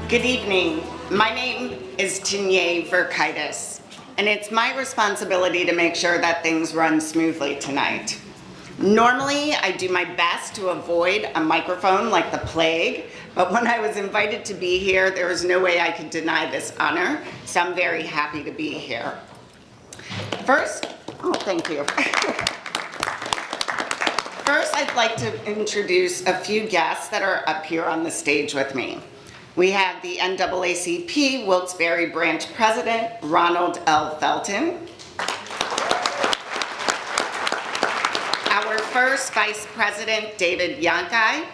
Good evening. My name is Duryea Verkitis, and it's my responsibility to make sure that things run smoothly tonight. Normally, I do my best to avoid a microphone like the plague, but when I was invited to be here, there was no way I could deny this honor, so I'm very happy to be here. First, thank you. First, I'd like to introduce a few guests that are up here on the stage with me. We have the NAACP Wilkes-Barre Branch President, Ronald L. Felton. Our first Vice President, David Yankai.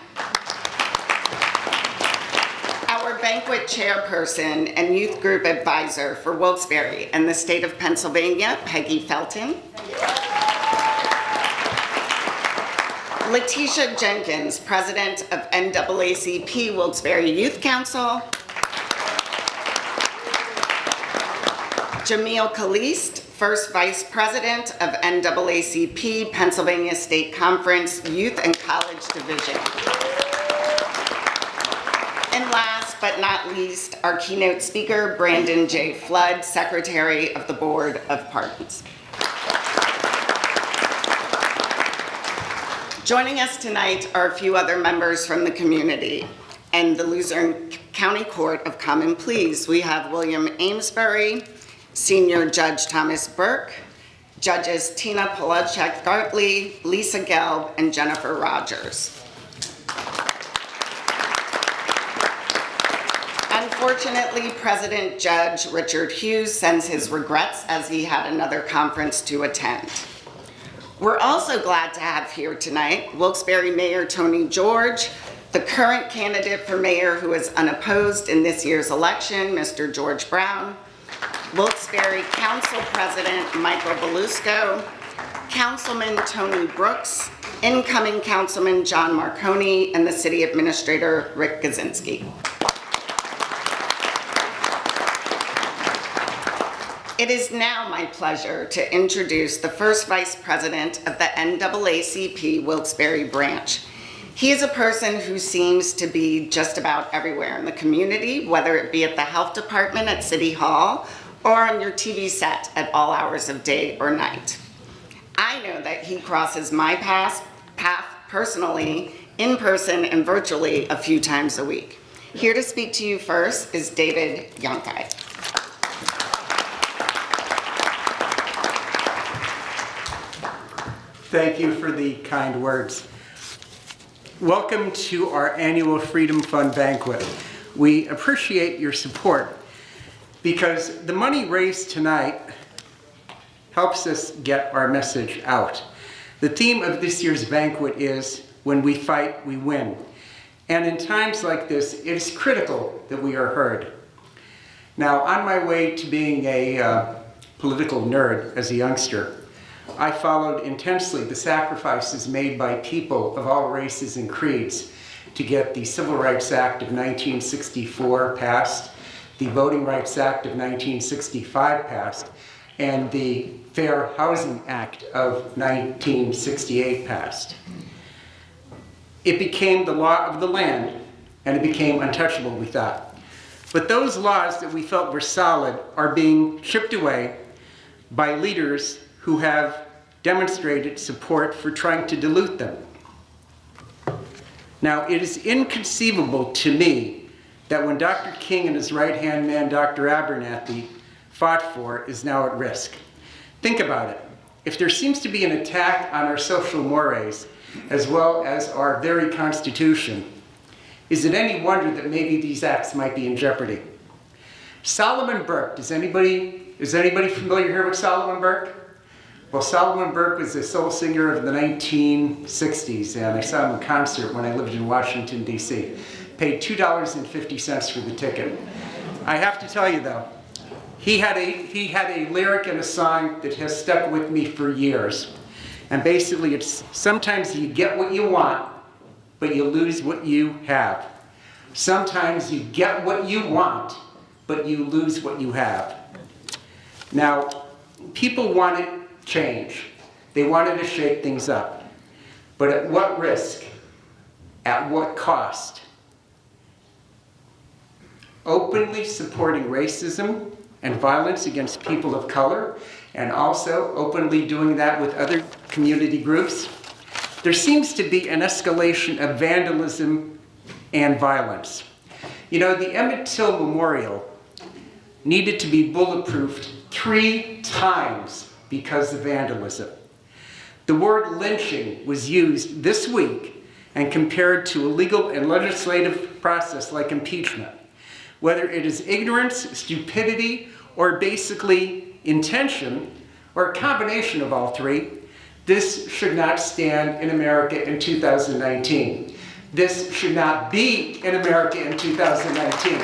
Our Banquet Chairperson and Youth Group Advisor for Wilkes-Barre and the State of Pennsylvania, Peggy Felton. Letitia Jenkins, President of NAACP Wilkes-Barre Youth Council. Jamil Kalist, First Vice President of NAACP Pennsylvania State Conference Youth and College Division. And last but not least, our keynote speaker, Brandon J. Flood, Secretary of the Board of Pardons. Joining us tonight are a few other members from the community and the Luzerne County Court of Common Pleas. We have William Amesbury, Senior Judge Thomas Burke, Judges Tina Polachek-Gartley, Lisa Gelb, and Jennifer Rogers. Unfortunately, President Judge Richard Hughes sends his regrets as he had another conference to attend. We're also glad to have here tonight Wilkes-Barre Mayor Tony George, the current candidate for mayor who is unopposed in this year's election, Mr. George Brown, Wilkes-Barre Council President Michael Belusco, Councilman Tony Brooks, incoming Councilman John Marconi, and the City Administrator Rick Gazinski. It is now my pleasure to introduce the first Vice President of the NAACP Wilkes-Barre Branch. He is a person who seems to be just about everywhere in the community, whether it be at the health department at City Hall or on your TV set at all hours of day or night. I know that he crosses my path personally, in person and virtually a few times a week. Here to speak to you first is David Yankai. Thank you for the kind words. Welcome to our annual Freedom Fund Banquet. We appreciate your support because the money raised tonight helps us get our message out. The theme of this year's banquet is, when we fight, we win. And in times like this, it is critical that we are heard. Now, on my way to being a political nerd as a youngster, I followed intensely the sacrifices made by people of all races and creeds to get the Civil Rights Act of 1964 passed, the Voting Rights Act of 1965 passed, and the Fair Housing Act of 1968 passed. It became the law of the land, and it became untouchable, we thought. But those laws that we felt were solid are being chipped away by leaders who have demonstrated support for trying to dilute them. Now, it is inconceivable to me that when Dr. King and his right-hand man, Dr. Abernathy, fought for is now at risk. Think about it. If there seems to be an attack on our social mores, as well as our very Constitution, is it any wonder that maybe these acts might be in jeopardy? Solomon Burke, is anybody familiar here with Solomon Burke? Well, Solomon Burke was the soul singer of the 1960s, and I saw him in concert when I lived in Washington, D.C. Paid $2.50 for the ticket. I have to tell you, though, he had a lyric in a song that has stuck with me for years. And basically, it's sometimes you get what you want, but you lose what you have. Sometimes you get what you want, but you lose what you have. Now, people wanted change. They wanted to shake things up. But at what risk? At what cost? openly supporting racism and violence against people of color, and also openly doing that with other community groups, there seems to be an escalation of vandalism and violence. You know, the Emmett Till Memorial needed to be bulletproofed 3 times because of vandalism. The word lynching was used this week and compared to a legal and legislative process like impeachment. Whether it is ignorance, stupidity, or basically intention, or a combination of all 3, this should not stand in America in 2019. This should not be in America in 2019.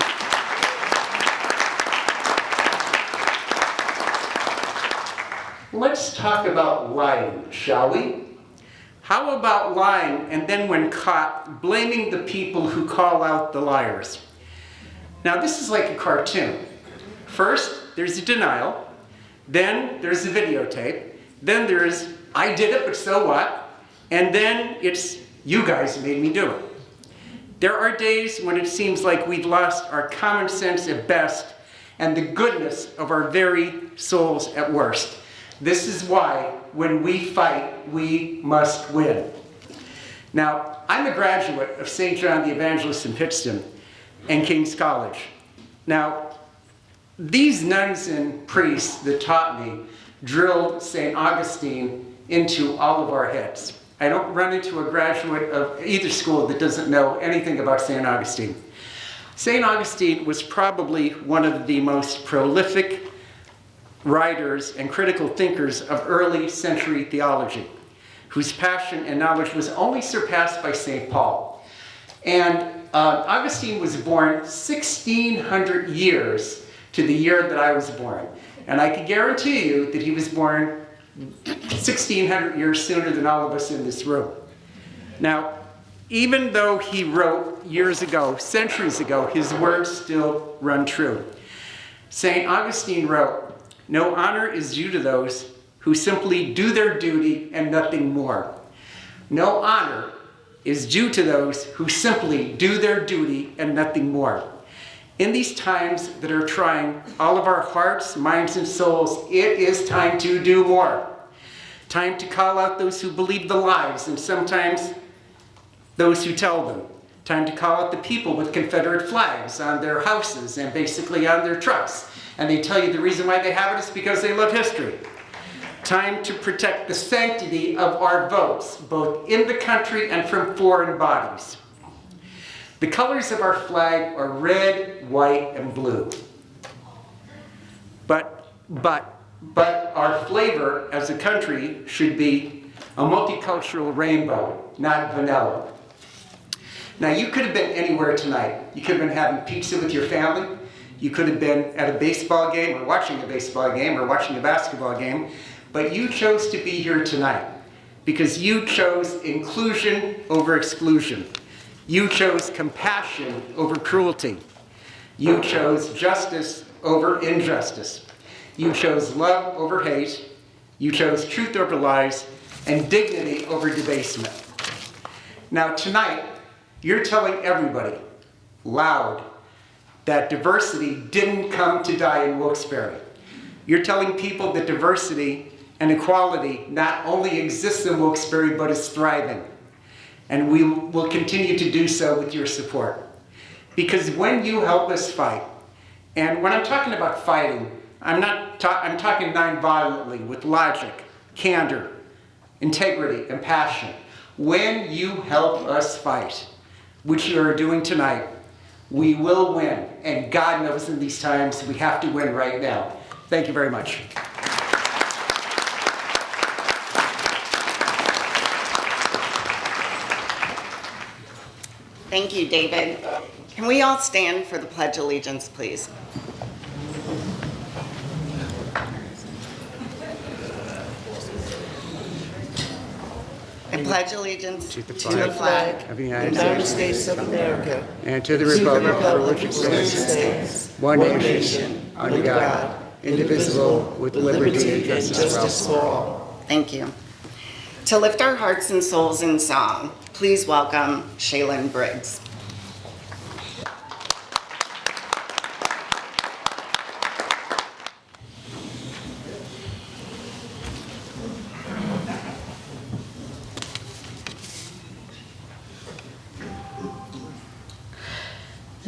Let's talk about lying, shall we? How about lying and then when caught, blaming the people who call out the liars? Now this is like a cartoon. First, there's a denial, then there's a videotape, then there's, I did it, but so what? And then it's, you guys made me do it. There are days when it seems like we've lost our common sense at best and the goodness of our very souls at worst. This is why, when we fight, we must win. Now, I'm a graduate of St. John the Evangelist in Pittston and King's College. Now, these nuns and priests that taught me drilled St. Augustine into all of our heads. I don't run into a graduate of either school that doesn't know anything about St. Augustine. St. Augustine was probably one of the most prolific writers and critical thinkers of early century theology, whose passion and knowledge was only surpassed by St. Paul. And Augustine was born 1,600 years to the year that I was born. And I can guarantee you that he was born 1,600 years sooner than all of us in this room. Now, even though he wrote years ago, centuries ago, his words still run true. St. Augustine wrote, "No honor is due to those who simply do their duty and nothing more. No honor is due to those who simply do their duty and nothing more." In these times that are trying all of our hearts, minds, and souls, it is time to do more. Time to call out those who believe the lies and sometimes those who tell them. Time to call out the people with Confederate flags on their houses and basically on their trucks. And they tell you the reason why they have it is because they love history. Time to protect the sanctity of our votes, both in the country and from foreign bodies. The colors of our flag are red, white, and blue. But our flavor as a country should be a multicultural rainbow, not vanilla. Now, you could have been anywhere tonight. You could have been having pizza with your family. You could have been at a baseball game or watching a baseball game or watching a basketball game, but you chose to be here tonight because you chose inclusion over exclusion. You chose compassion over cruelty. You chose justice over injustice. You chose love over hate. You chose truth over lies and dignity over debasement. Now tonight, you're telling everybody, loud, that diversity didn't come to die in Wilkes-Barre. You're telling people that diversity and equality not only exists in Wilkes-Barre, but is thriving. And we will continue to do so with your support. Because when you help us fight, and when I'm talking about fighting, I'm talking non-violently with logic, candor, integrity, and passion. When you help us fight, which you are doing tonight, we will win. And God knows in these times we have to win right now. Thank you very much. Thank you, David. Can we all stand for the Pledge of Allegiance, please? I pledge allegiance to the flag of the United States of America, and to the republic for which it stands, one nation, under God, indivisible, with liberty and justice for all. Thank you. To lift our hearts and souls in song, please welcome Shaylin Briggs.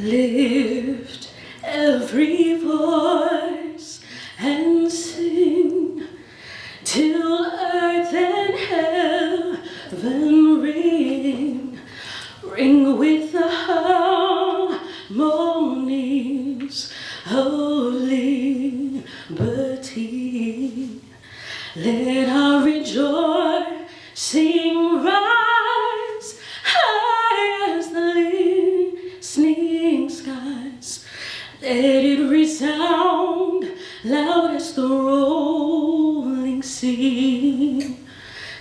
Lift every voice and sing till earth and heaven ring, ring with the harmonies of liberty. Let our rejoicing rise high as the listening skies. Let it resound loud as the rolling sea.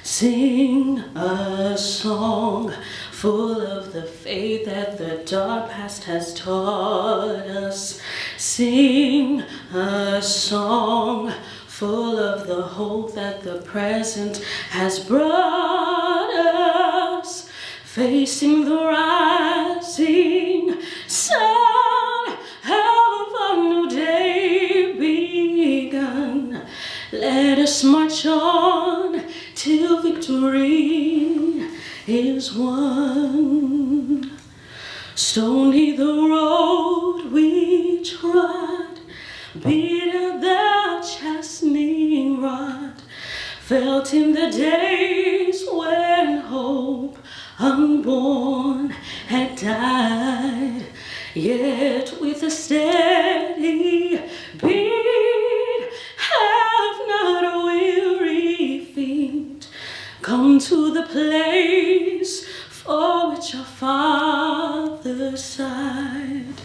Sing a song full of the faith that the dark past has taught us. Sing a song full of the hope that the present has brought us. Facing the rising sun of a new day begun. Let us march on till victory is won. Stony the road we trod, bitter the chastening rod, felt in the days when hope unborn had died. Yet with a steady beat, have not a weary feet come to the place for which our Father sighed.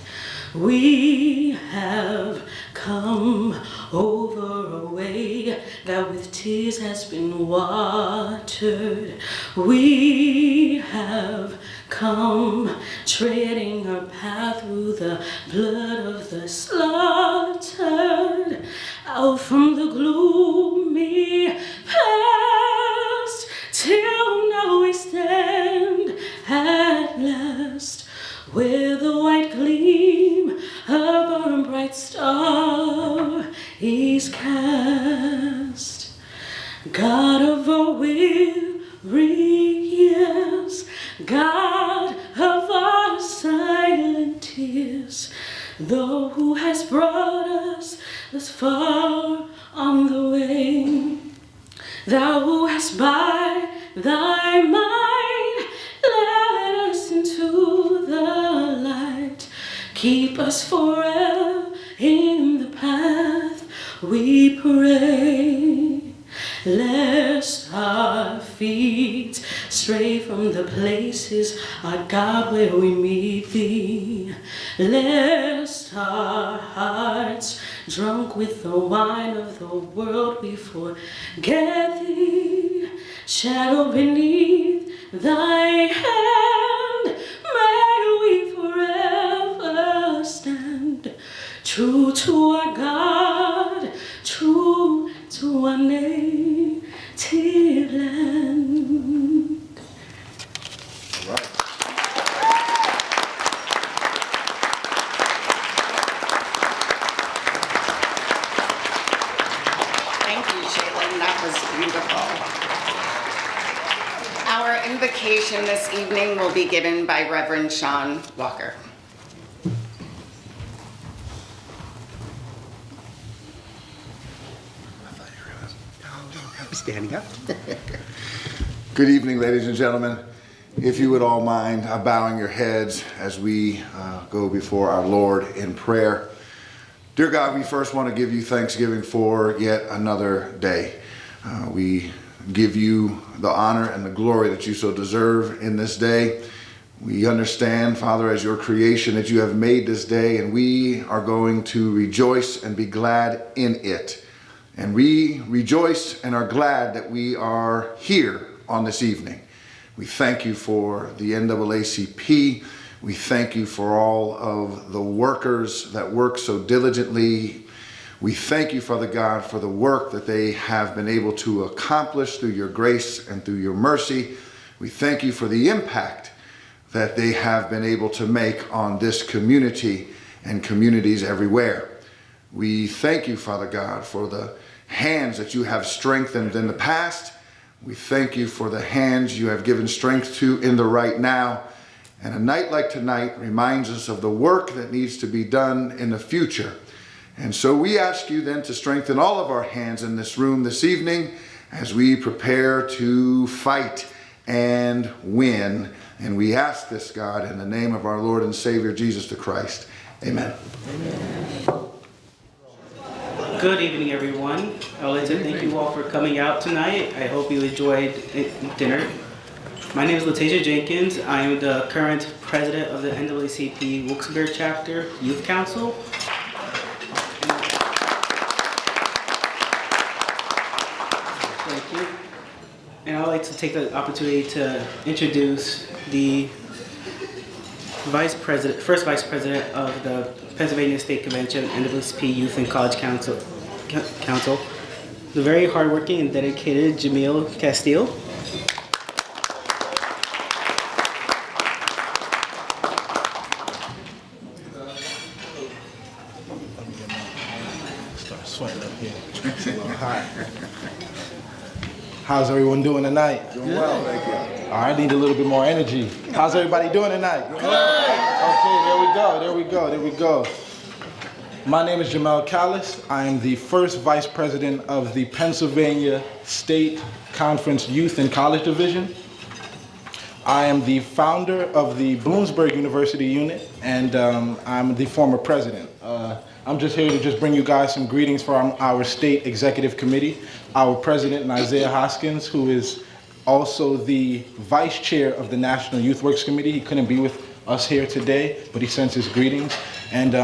We have come over a way that with tears has been watered. We have come treading our path through the blood of the slaughtered, out from the gloomy past, till now we stand at last where the white gleam of our bright star is cast. God of our weary years, God of our silent tears, thou who has brought us thus far on the way, thou who hast by thy might led us into the light, keep us forever in the path we pray, lest our feet stray from the places, our God, where we meet thee, lest our hearts, drunk with the wine of the world, we forget thee. Shadow beneath thy hand, may we forever stand, true to our God, true to our native land. Right. Thank you, Shaylin. That was beautiful. Our invocation this evening will be given by Reverend Sean Walker. Standing up. Good evening, ladies and gentlemen. If you would all mind bowing your heads as we go before our Lord in prayer. Dear God, we first want to give you thanksgiving for yet another day. We give you the honor and the glory that you so deserve in this day. We understand, Father, as your creation that you have made this day, and we are going to rejoice and be glad in it. And we rejoice and are glad that we are here on this evening. We thank you for the NAACP. We thank you for all of the workers that work so diligently. We thank you, Father God, for the work that they have been able to accomplish through your grace and through your mercy. We thank you for the impact that they have been able to make on this community and communities everywhere. We thank you, Father God, for the hands that you have strengthened in the past. We thank you for the hands you have given strength to in the right now. And a night like tonight reminds us of the work that needs to be done in the future. And so we ask you then to strengthen all of our hands in this room this evening as we prepare to fight and win. And we ask this, God, in the name of our Lord and Savior, Jesus the Christ. Amen. Amen. Good evening, everyone. I would like to thank you all for coming out tonight. I hope you enjoyed dinner. My name is Latasia Jenkins. I am the current president of the NAACP Wilkes-Barre Chapter Youth Council. Thank you. And I'd like to take the opportunity to introduce the first vice president of the Pennsylvania State Convention NAACP Youth and College Council, the very hardworking and dedicated Jamil Castile. Hi. How's everyone doing tonight? Doing well, thank you. All right, I need a little bit more energy. How's everybody doing tonight? Good. Okay, there we go. My name is Jamel Callis. I am the first vice president of the Pennsylvania State Conference Youth and College Division. I am the founder of the Bloomsburg University unit, and I'm the former president. I'm just here to bring you guys some greetings from our state executive committee. Our president, Isaiah Hoskins, who is also the vice chair of the National Youth Works Committee. He couldn't be with us here today, but he sends his greetings. And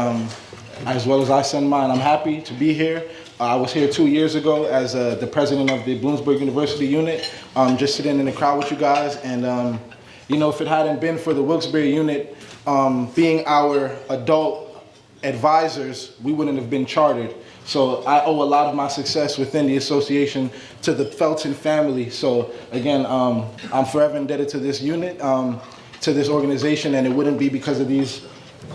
as well as I send mine, I'm happy to be here. I was here 2 years ago as the president of the Bloomsburg University unit, just sitting in the crowd with you guys. And you know, if it hadn't been for the Wilkes-Barre unit being our adult advisors, we wouldn't have been chartered. So I owe a lot of my success within the association to the Felton family. So again, I'm forever indebted to this unit, to this organization, and it wouldn't be because of these,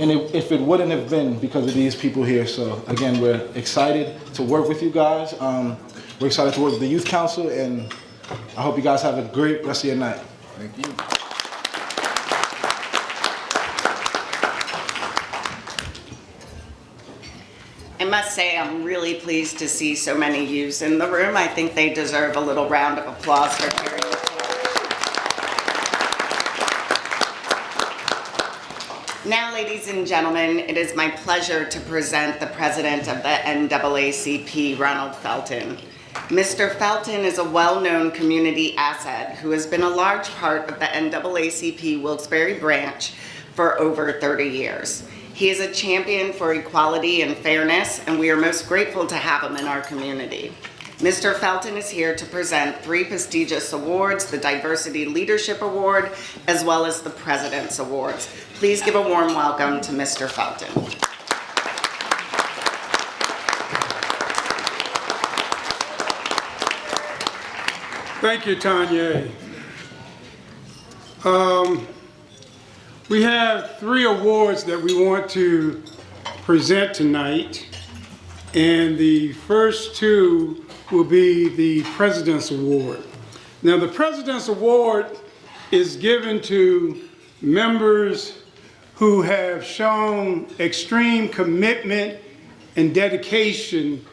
and if it wouldn't have been because of these people here. So again, we're excited to work with you guys. We're excited to work with the Youth Council, and I hope you guys have a great rest of your night. Thank you. I must say I'm really pleased to see so many youths in the room. I think they deserve a little round of applause for hearing the Now, ladies and gentlemen, it is my pleasure to present the president of the NAACP, Ronald Felton. Mr. Felton is a well-known community asset who has been a large part of the NAACP Wilkes-Barre branch for over 30 years. He is a champion for equality and fairness, and we are most grateful to have him in our community. Mr. Felton is here to present 3 prestigious awards, the Diversity Leadership Award, as well as the President's Awards. Please give a warm welcome to Mr. Felton. Thank you, Tanya. We have 3 awards that we want to present tonight, and the first 2 will be the President's Award. Now, the President's Award is given to members who have shown extreme commitment and dedication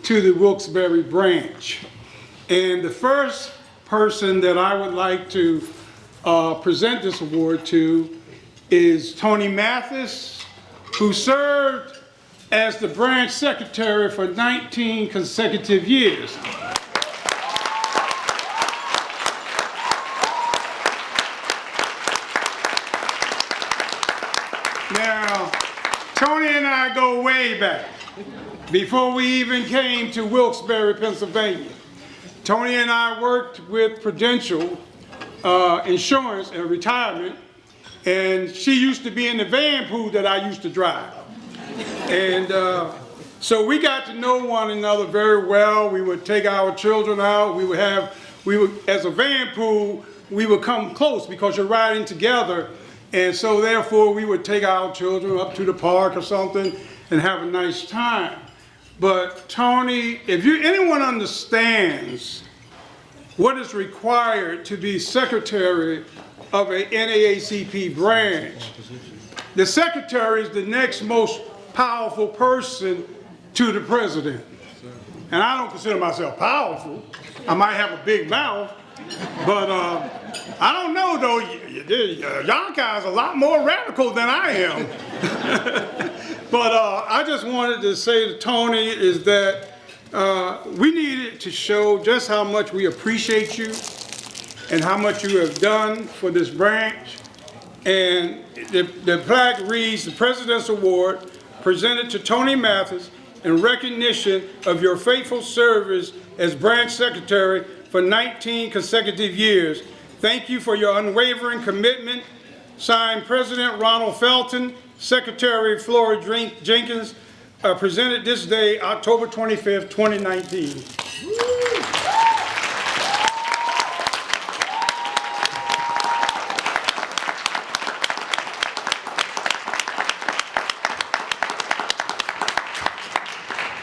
to the Wilkes-Barre branch. And the first person that I would like to present this award to is Tony Mathis, who served as the branch secretary for 19 consecutive years. Now, Tony and I go way back, before we even came to Wilkes-Barre, Pennsylvania. Tony and I worked with Prudential Insurance and Retirement, and she used to be in the van pool that I used to drive. And so we got to know one another very well. We would take our children out. We would, as a van pool, we would come close because you're riding together. And so therefore we would take our children up to the park or something and have a nice time. But Tony, if anyone understands what is required to be secretary of a NAACP branch. The secretary is the next most powerful person to the president. And I don't consider myself powerful. I might have a big mouth, but I don't know though, y'all guys are a lot more radical than I am. But I just wanted to say to Tony is that we needed to show just how much we appreciate you and how much you have done for this branch. And the plaque reads, the President's Award presented to Tony Mathis in recognition of your faithful service as branch secretary for 19 consecutive years. Thank you for your unwavering commitment. Signed, President Ronald Felton, Secretary Flora Jenkins, presented this day, October 25th, 2019.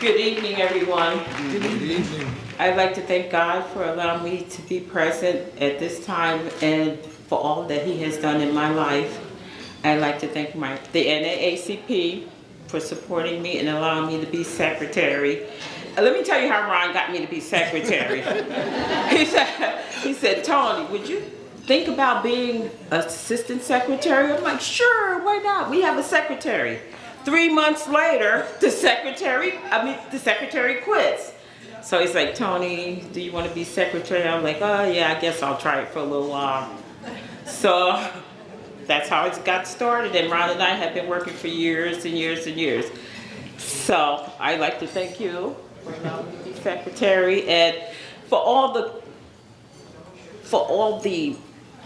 Good evening, everyone. Good evening. I'd like to thank God for allowing me to be present at this time and for all that He has done in my life. I'd like to thank the NAACP for supporting me and allowing me to be secretary. Let me tell you how Ron got me to be secretary. he said, Tony, would you think about being assistant secretary? I'm like, sure, why not? We have a secretary. 3 months later, the secretary quits. So he's like, Tony, do you want to be secretary? I'm like, oh yeah, I guess I'll try it for a little while. So that's how it got started. And Ron and I have been working for years and years and years. So I'd like to thank you for allowing me to be secretary and for all the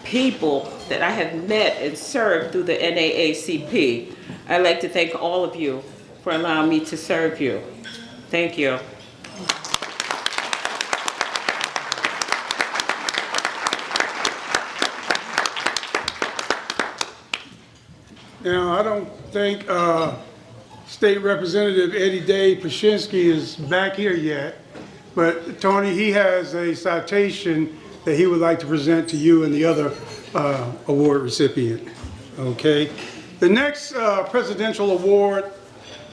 people that I have met and served through the NAACP. I'd like to thank all of you for allowing me to serve you. Thank you. Now, I don't think State Representative Eddie Day Pashinsky is back here yet, but Tony, he has a citation that he would like to present to you and the other award recipient, okay? The next presidential award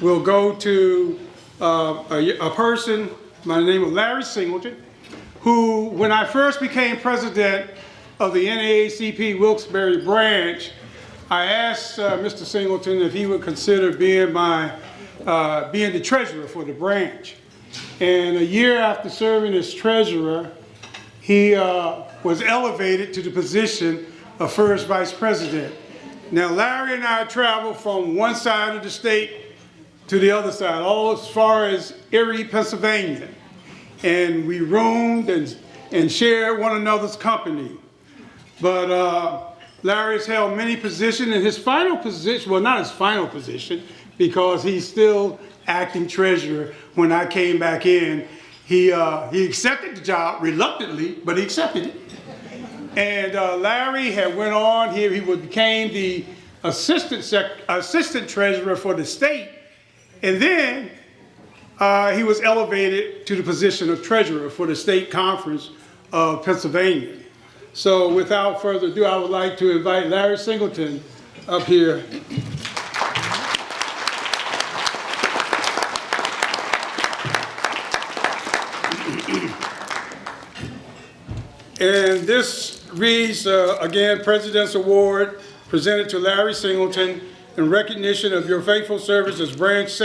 will go to a person by the name of Larry Singleton, who, when I first became president of the NAACP Wilkes-Barre branch, I asked Mr. Singleton if he would consider being the treasurer for the branch. And a year after serving as treasurer, he was elevated to the position of first vice president. Now, Larry and I traveled from one side of the state to the other side, all as far as Erie, Pennsylvania. And we roomed and shared one another's company. But Larry's held many positions, and his final position, well, not his final position, because he's still acting treasurer. When I came back in, he accepted the job reluctantly, but he accepted it. And Larry had went on here, he became the assistant treasurer for the state, and then he was elevated to the position of treasurer for the state conference of Pennsylvania. So without further ado, I would like to invite Larry Singleton up here. And this reads, again, President's Award presented to Larry Singleton in recognition of your faithful service as branch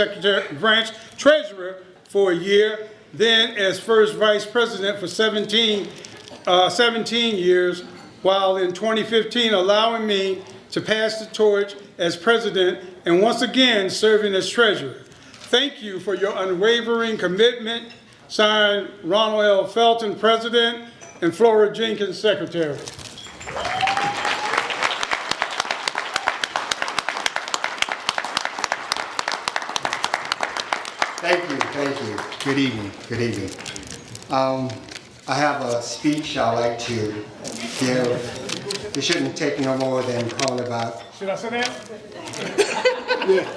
treasurer for a year, then as first vice president for 17 years, while in 2015 allowing me to pass the torch as president and once again serving as treasurer. Thank you for your unwavering commitment. Signed, Ronald L. Felton, President, and Flora Jenkins, Secretary. Thank you. Good evening. I have a speech I'd like to give. It shouldn't take no more than probably about... Should I sit down? Yes.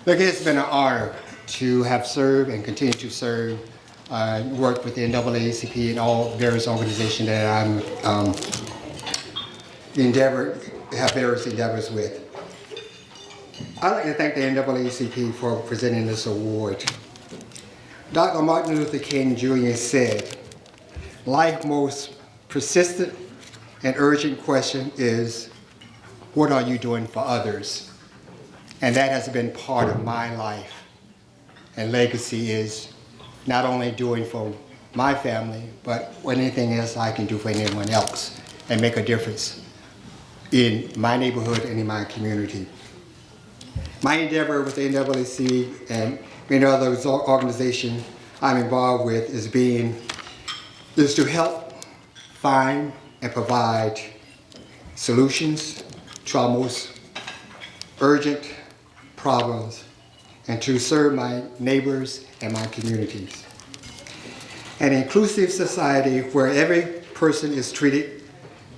Look, it's been an honor to have served and continue to serve I work with the NAACP and all various organizations that I'm have various endeavors with. I'd like to thank the NAACP for presenting this award. Dr. Martin Luther King Jr. said, life's most persistent and urgent question is, what are you doing for others? And that has been part of my life. And legacy is not only doing for my family, but anything else I can do for anyone else and make a difference in my neighborhood and in my community. My endeavor with the NAACP and many other organizations I'm involved with is to help find and provide solutions to our most urgent problems and to serve my neighbors and my communities. An inclusive society where every person is treated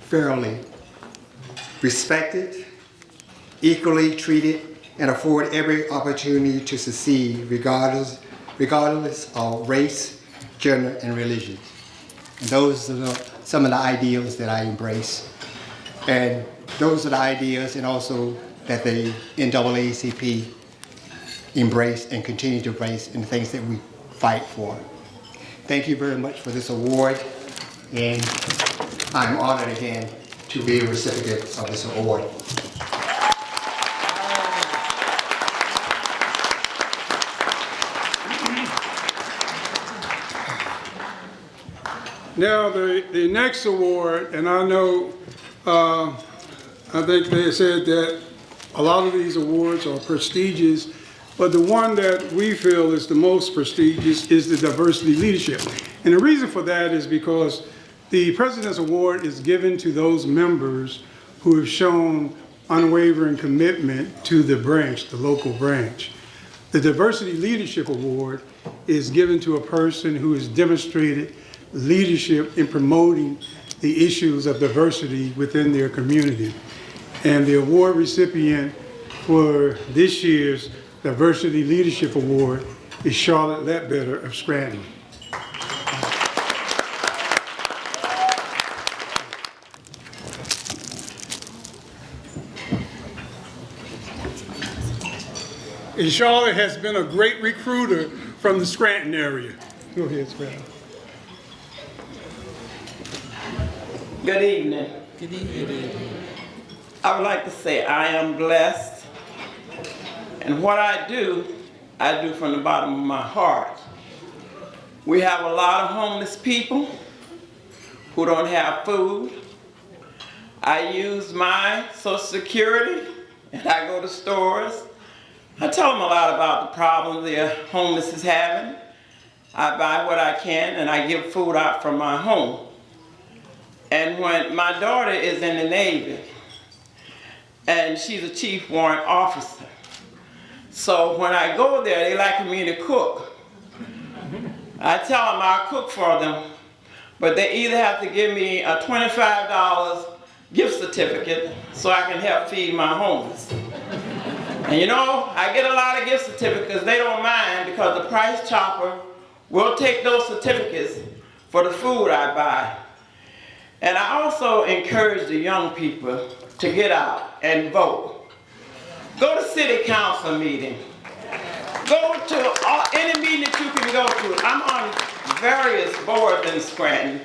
fairly, respected, equally treated, and afford every opportunity to succeed regardless of race, gender, and religion. And those are some of the ideals that I embrace. And those are the ideas and also that the NAACP embrace and continue to embrace in the things that we fight for. Thank you very much for this award, and I'm honored again to be a recipient of this award. Now, the next award, and I know, I think they said that a lot of these awards are prestigious, but the one that we feel is the most prestigious is the Diversity Leadership. And the reason for that is because the President's Award is given to those members who have shown unwavering commitment to the branch, the local branch. The Diversity Leadership Award is given to a person who has demonstrated leadership in promoting the issues of diversity within their community. And the award recipient for this year's Diversity Leadership Award is Charlotte Ledbetter of Scranton. And Charlotte has been a great recruiter from the Scranton area. Go ahead, Scranton. Good evening. Good evening. I would like to say I am blessed, and what I do from the bottom of my heart. We have a lot of homeless people who don't have food. I use my Social Security, and I go to stores. I tell them a lot about the problems the homeless is having. I buy what I can, and I give food out from my home. And when my daughter is in the Navy, and she's a chief warrant officer, so when I go there, they like me to cook. I tell them I'll cook for them, but they either have to give me a $25 gift certificate so I can help feed my homeless. And you know, I get a lot of gift certificates. They don't mind because the Price Chopper will take those certificates for the food I buy. And I also encourage the young people to get out and vote. Go to city council meeting. Go to any meeting that you can go to. I'm on various boards in Scranton.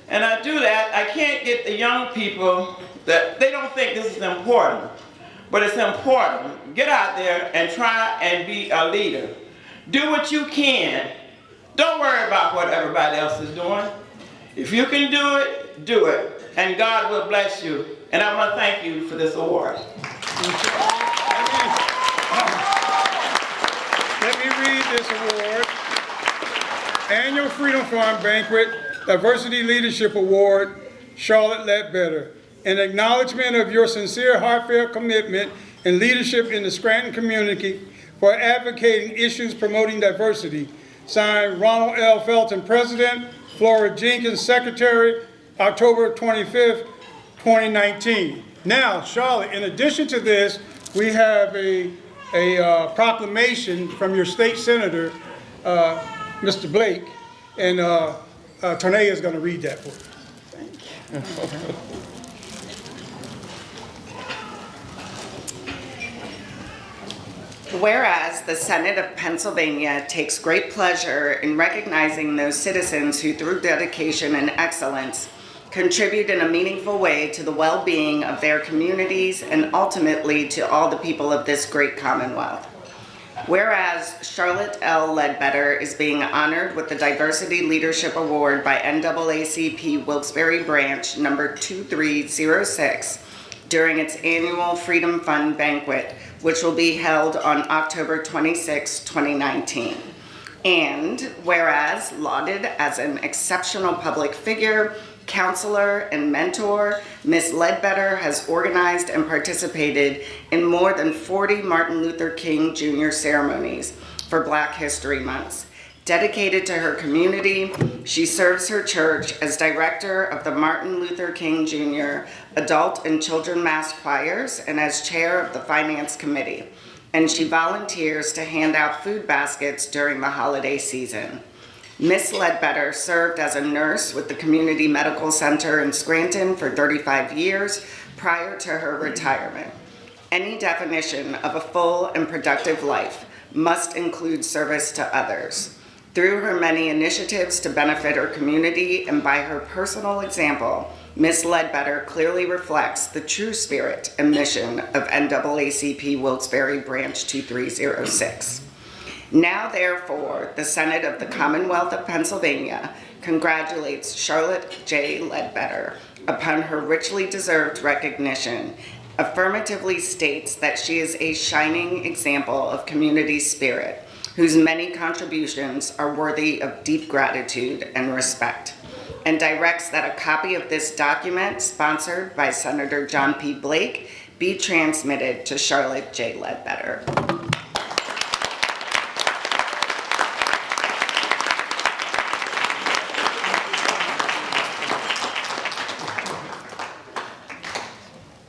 And I do that. I can't get the young people that they don't think this is important. But it's important. Get out there and try and be a leader. Do what you can. Don't worry about what everybody else is doing. If you can do it, do it. And God will bless you. And I want to thank you for this award. Let me read this award. Annual Freedom Fund Banquet, Diversity Leadership Award, Charlotte Ledbetter. In acknowledgement of your sincere, heartfelt commitment and leadership in the Scranton community for advocating issues promoting diversity. Signed, Ronald L. Felton, President, Flora Jenkins, Secretary, October 25th, 2019. Now, Charlotte, in addition to this, we have a proclamation from your state senator, Mr. Blake, And Duryea is going to read that for you. Thank you. Whereas the Senate of Pennsylvania takes great pleasure in recognizing those citizens who, through dedication and excellence, contribute in a meaningful way to the well-being of their communities and ultimately to all the people of this great Commonwealth. Whereas Charlotte L. Ledbetter is being honored with the Diversity Leadership Award by NAACP Wilkes-Barre Branch number 2306 during its annual Freedom Fund Banquet, which will be held on October 26, 2019. And whereas lauded as an exceptional public figure, counselor, and mentor, Ms. Ledbetter has organized and participated in more than 40 Martin Luther King Jr. ceremonies for Black History Months. Dedicated to her community, she serves her church as director of the Martin Luther King Jr. Adult and Children Mass Choirs and as chair of the Finance Committee. And she volunteers to hand out food baskets during the holiday season. Ms. Ledbetter served as a nurse with the Community Medical Center in Scranton for 35 years prior to her retirement. Any definition of a full and productive life must include service to others. Through her many initiatives to benefit her community and by her personal example, Ms. Ledbetter clearly reflects the true spirit and mission of NAACP Wilkes-Barre Branch 2306. Now, therefore, the Senate of the Commonwealth of Pennsylvania congratulates Charlotte J. Ledbetter upon her richly deserved recognition, affirmatively states that she is a shining example of community spirit, whose many contributions are worthy of deep gratitude and respect, and directs that a copy of this document, sponsored by Senator John P. Blake, be transmitted to Charlotte J. Ledbetter.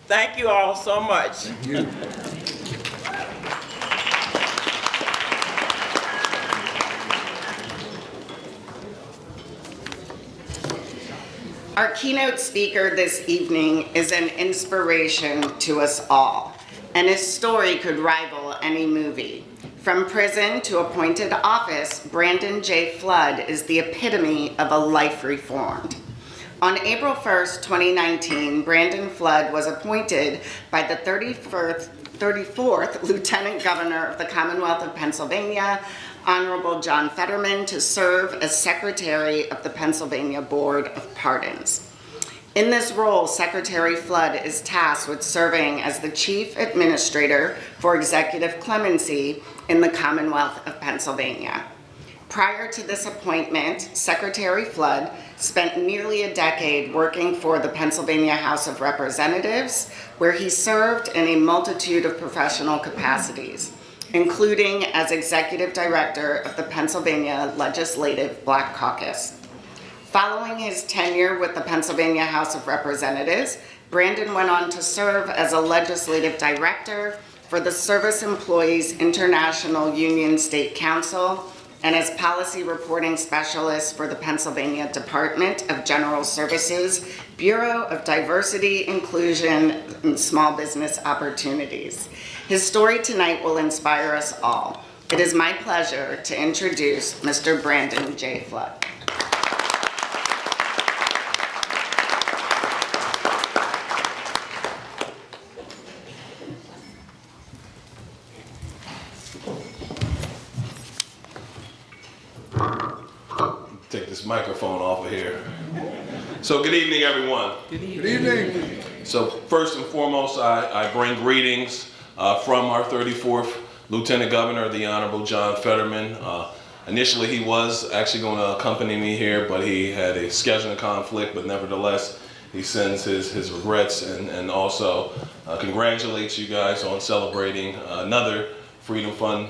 Thank you all so much. Thank you. Our keynote speaker this evening is an inspiration to us all, and his story could rival any movie. From prison to appointed office, Brandon J. Flood is the epitome of a life reformed. On April 1st, 2019, Brandon Flood was appointed by the 34th Lieutenant Governor of the Commonwealth of Pennsylvania, Honorable John Fetterman, to serve as Secretary of the Pennsylvania Board of Pardons. In this role, Secretary Flood is tasked with serving as the Chief Administrator for Executive Clemency in the Commonwealth of Pennsylvania. Prior to this appointment, Secretary Flood spent nearly a decade working for the Pennsylvania House of Representatives, where he served in a multitude of professional capacities, including as Executive Director of the Pennsylvania Legislative Black Caucus. Following his tenure with the Pennsylvania House of Representatives, Brandon went on to serve as a Legislative Director for the Service Employees International Union State Council and as Policy Reporting Specialist for the Pennsylvania Department of General Services, Bureau of Diversity, Inclusion, and Small Business Opportunities. His story tonight will inspire us all. It is my pleasure to introduce Mr. Brandon J. Flood. Take this microphone off of here. So good evening, everyone. Good evening. So first and foremost, I bring greetings from our 34th Lieutenant Governor, the Honorable John Fetterman. Initially, he was actually going to accompany me here, but he had a scheduling conflict, but nevertheless, he sends his regrets and also congratulates you guys on celebrating another Freedom Fund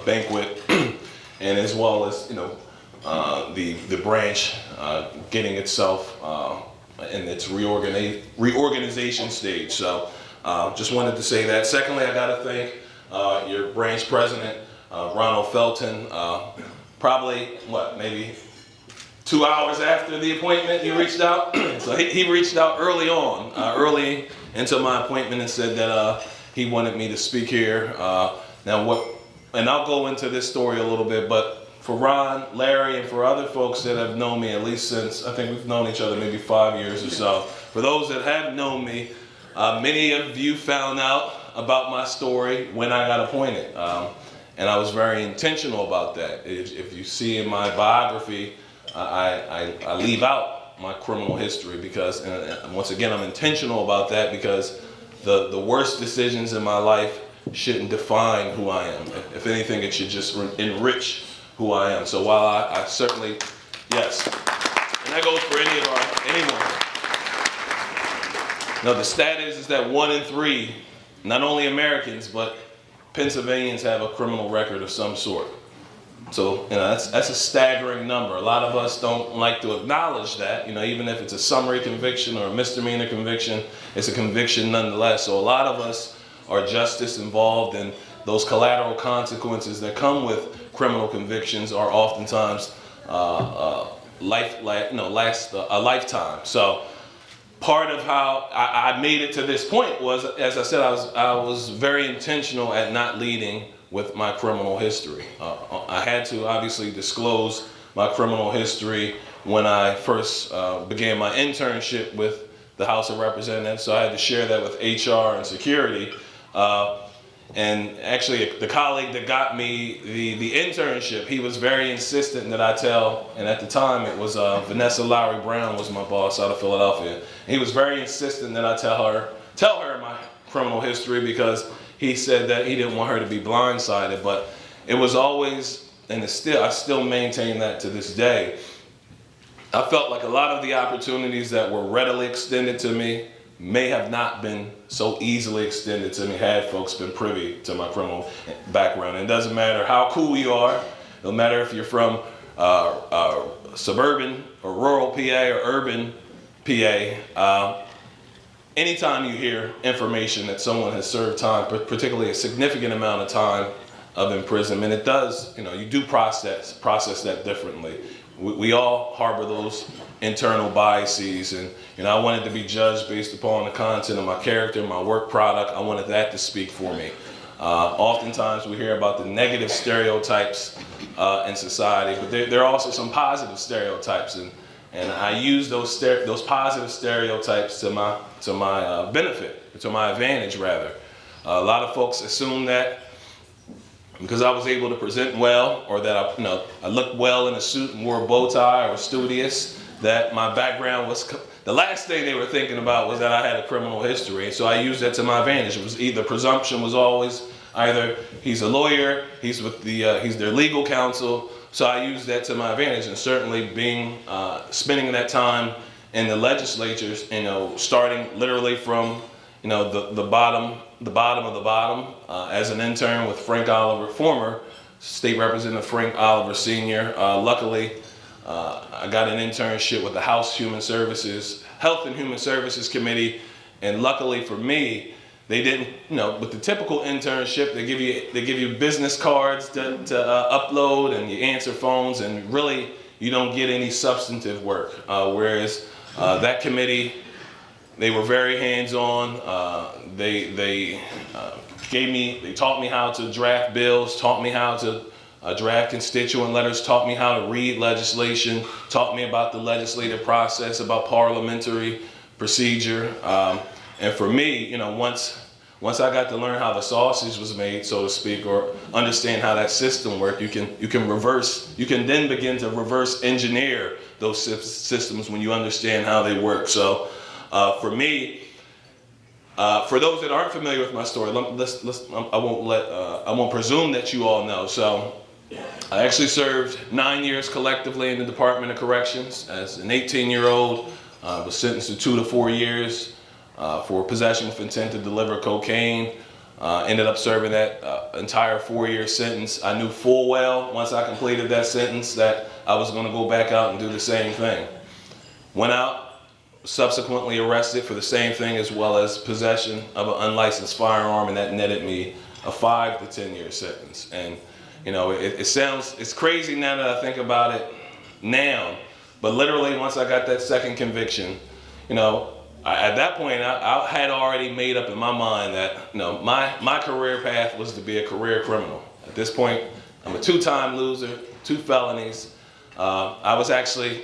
banquet, and as well as, the branch getting itself in its reorganization stage. So just wanted to say that. Secondly, I got to thank your branch president, Ronald Felton. Probably, maybe 2 hours after the appointment, he reached out. So he reached out early on, early into my appointment, and said that he wanted me to speak here. And I'll go into this story a little bit, but for Ron, Larry, and for other folks that have known me, at least since, I think we've known each other maybe 5 years or so. For those that have known me, many of you found out about my story when I got appointed. And I was very intentional about that. If you see in my biography, I leave out my criminal history because, and once again, I'm intentional about that because the worst decisions in my life shouldn't define who I am. If anything, it should just enrich who I am. So while I certainly, yes, and that goes for anyone. No, the stat is that 1 in 3, not only Americans, but Pennsylvanians have a criminal record of some sort. So, that's a staggering number. A lot of us don't like to acknowledge that, even if it's a summary conviction or a misdemeanor conviction, it's a conviction nonetheless. So a lot of us are justice involved, and those collateral consequences that come with criminal convictions are oftentimes last a lifetime. So part of how I made it to this point was, as I said, I was very intentional at not leading with my criminal history. I had to obviously disclose my criminal history when I first began my internship with the House of Representatives, so I had to share that with HR and security. And actually, the colleague that got me the internship, he was very insistent that I tell, and at the time it was Vanessa Lowry Brown was my boss out of Philadelphia. He was very insistent that I tell her my criminal history because he said that he didn't want her to be blindsided, but it was always, and I still maintain that to this day. I felt like a lot of the opportunities that were readily extended to me may have not been so easily extended to me had folks been privy to my criminal background. And it doesn't matter how cool you are, no matter if you're from suburban or rural PA or urban PA, anytime you hear information that someone has served time, particularly a significant amount of time of imprisonment, it does, you do process that differently. We all harbor those internal biases, and I wanted to be judged based upon the content of my character, my work product. I wanted that to speak for me. Oftentimes we hear about the negative stereotypes in society, but there are also some positive stereotypes, and I use those positive stereotypes to my benefit, to my advantage rather. A lot of folks assume that because I was able to present well, or that I looked well in a suit and wore a bow tie or was studious, that my background was, the last thing they were thinking about was that I had a criminal history. And so I used that to my advantage. It was either, presumption was always either he's a lawyer, he's their legal counsel. So I used that to my advantage, and certainly spending that time in the legislatures, starting literally from, the bottom of the bottom, as an intern with Frank Oliver, former State Representative Frank Oliver Sr. Luckily, I got an internship with the House Health and Human Services Committee, and luckily for me, they didn't, with the typical internship, they give you business cards to upload, and you answer phones, and really you don't get any substantive work. Whereas that committee, they were very hands-on. They taught me how to draft bills, taught me how to draft constituent letters, taught me how to read legislation, taught me about the legislative process, about parliamentary procedure. And for me, once I got to learn how the sausage was made, so to speak, or understand how that system worked, you can then begin to reverse engineer those systems when you understand how they work. So for me, for those that aren't familiar with my story, I won't presume that you all know. So I actually served 9 years collectively in the Department of Corrections as an 18-year-old. Was sentenced to 2 to 4 years for possession with intent to deliver cocaine. Ended up serving that entire 4-year sentence. I knew full well once I completed that sentence that I was going to go back out and do the same thing. Went out, subsequently arrested for the same thing, as well as possession of an unlicensed firearm, and that netted me a 5 to 10 year sentence. And it's crazy now that I think about it now, But literally, once I got that second conviction, at that point, I had already made up in my mind that my career path was to be a career criminal. At this point, I'm a 2-time loser, 2 felonies. I was actually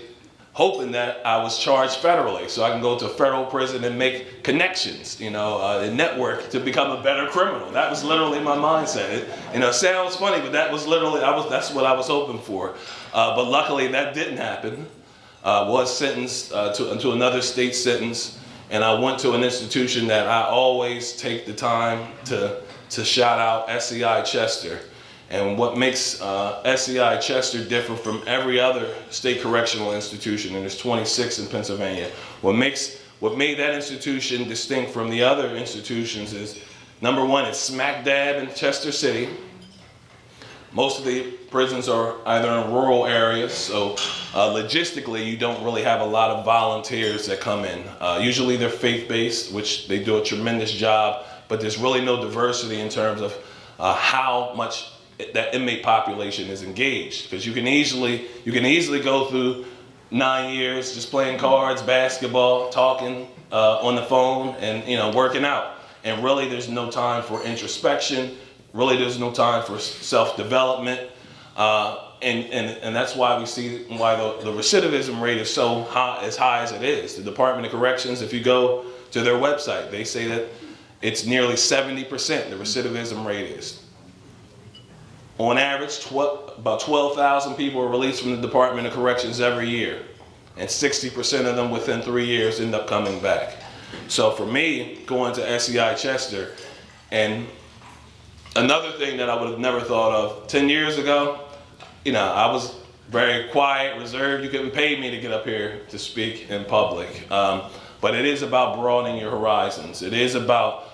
hoping that I was charged federally so I can go to a federal prison and make connections, and network to become a better criminal. That was literally my mindset. It sounds funny, but that was literally, that's what I was hoping for. But luckily that didn't happen. Was sentenced to another state sentence, and I went to an institution that I always take the time to shout out, SCI Chester. And what makes SCI Chester different from every other state correctional institution, and there's 26 in Pennsylvania, what made that institution distinct from the other institutions is, number one, it's smack dab in Chester City. Most of the prisons are either in rural areas, so logistically you don't really have a lot of volunteers that come in. Usually they're faith-based, which they do a tremendous job, but there's really no diversity in terms of how much that inmate population is engaged. Because you can easily go through 9 years just playing cards, basketball, talking on the phone, and working out. And really there's no time for introspection. Really, there's no time for self-development, and that's why we see why the recidivism rate is so high, as high as it is. The Department of Corrections, if you go to their website, they say that it's nearly 70%. The recidivism rate is. On average, about 12,000 people are released from the Department of Corrections every year, and 60% of them within 3 years end up coming back. So for me, going to SCI Chester, and another thing that I would have never thought of 10 years ago, I was very quiet, reserved. You couldn't pay me to get up here to speak in public. But it is about broadening your horizons. It is about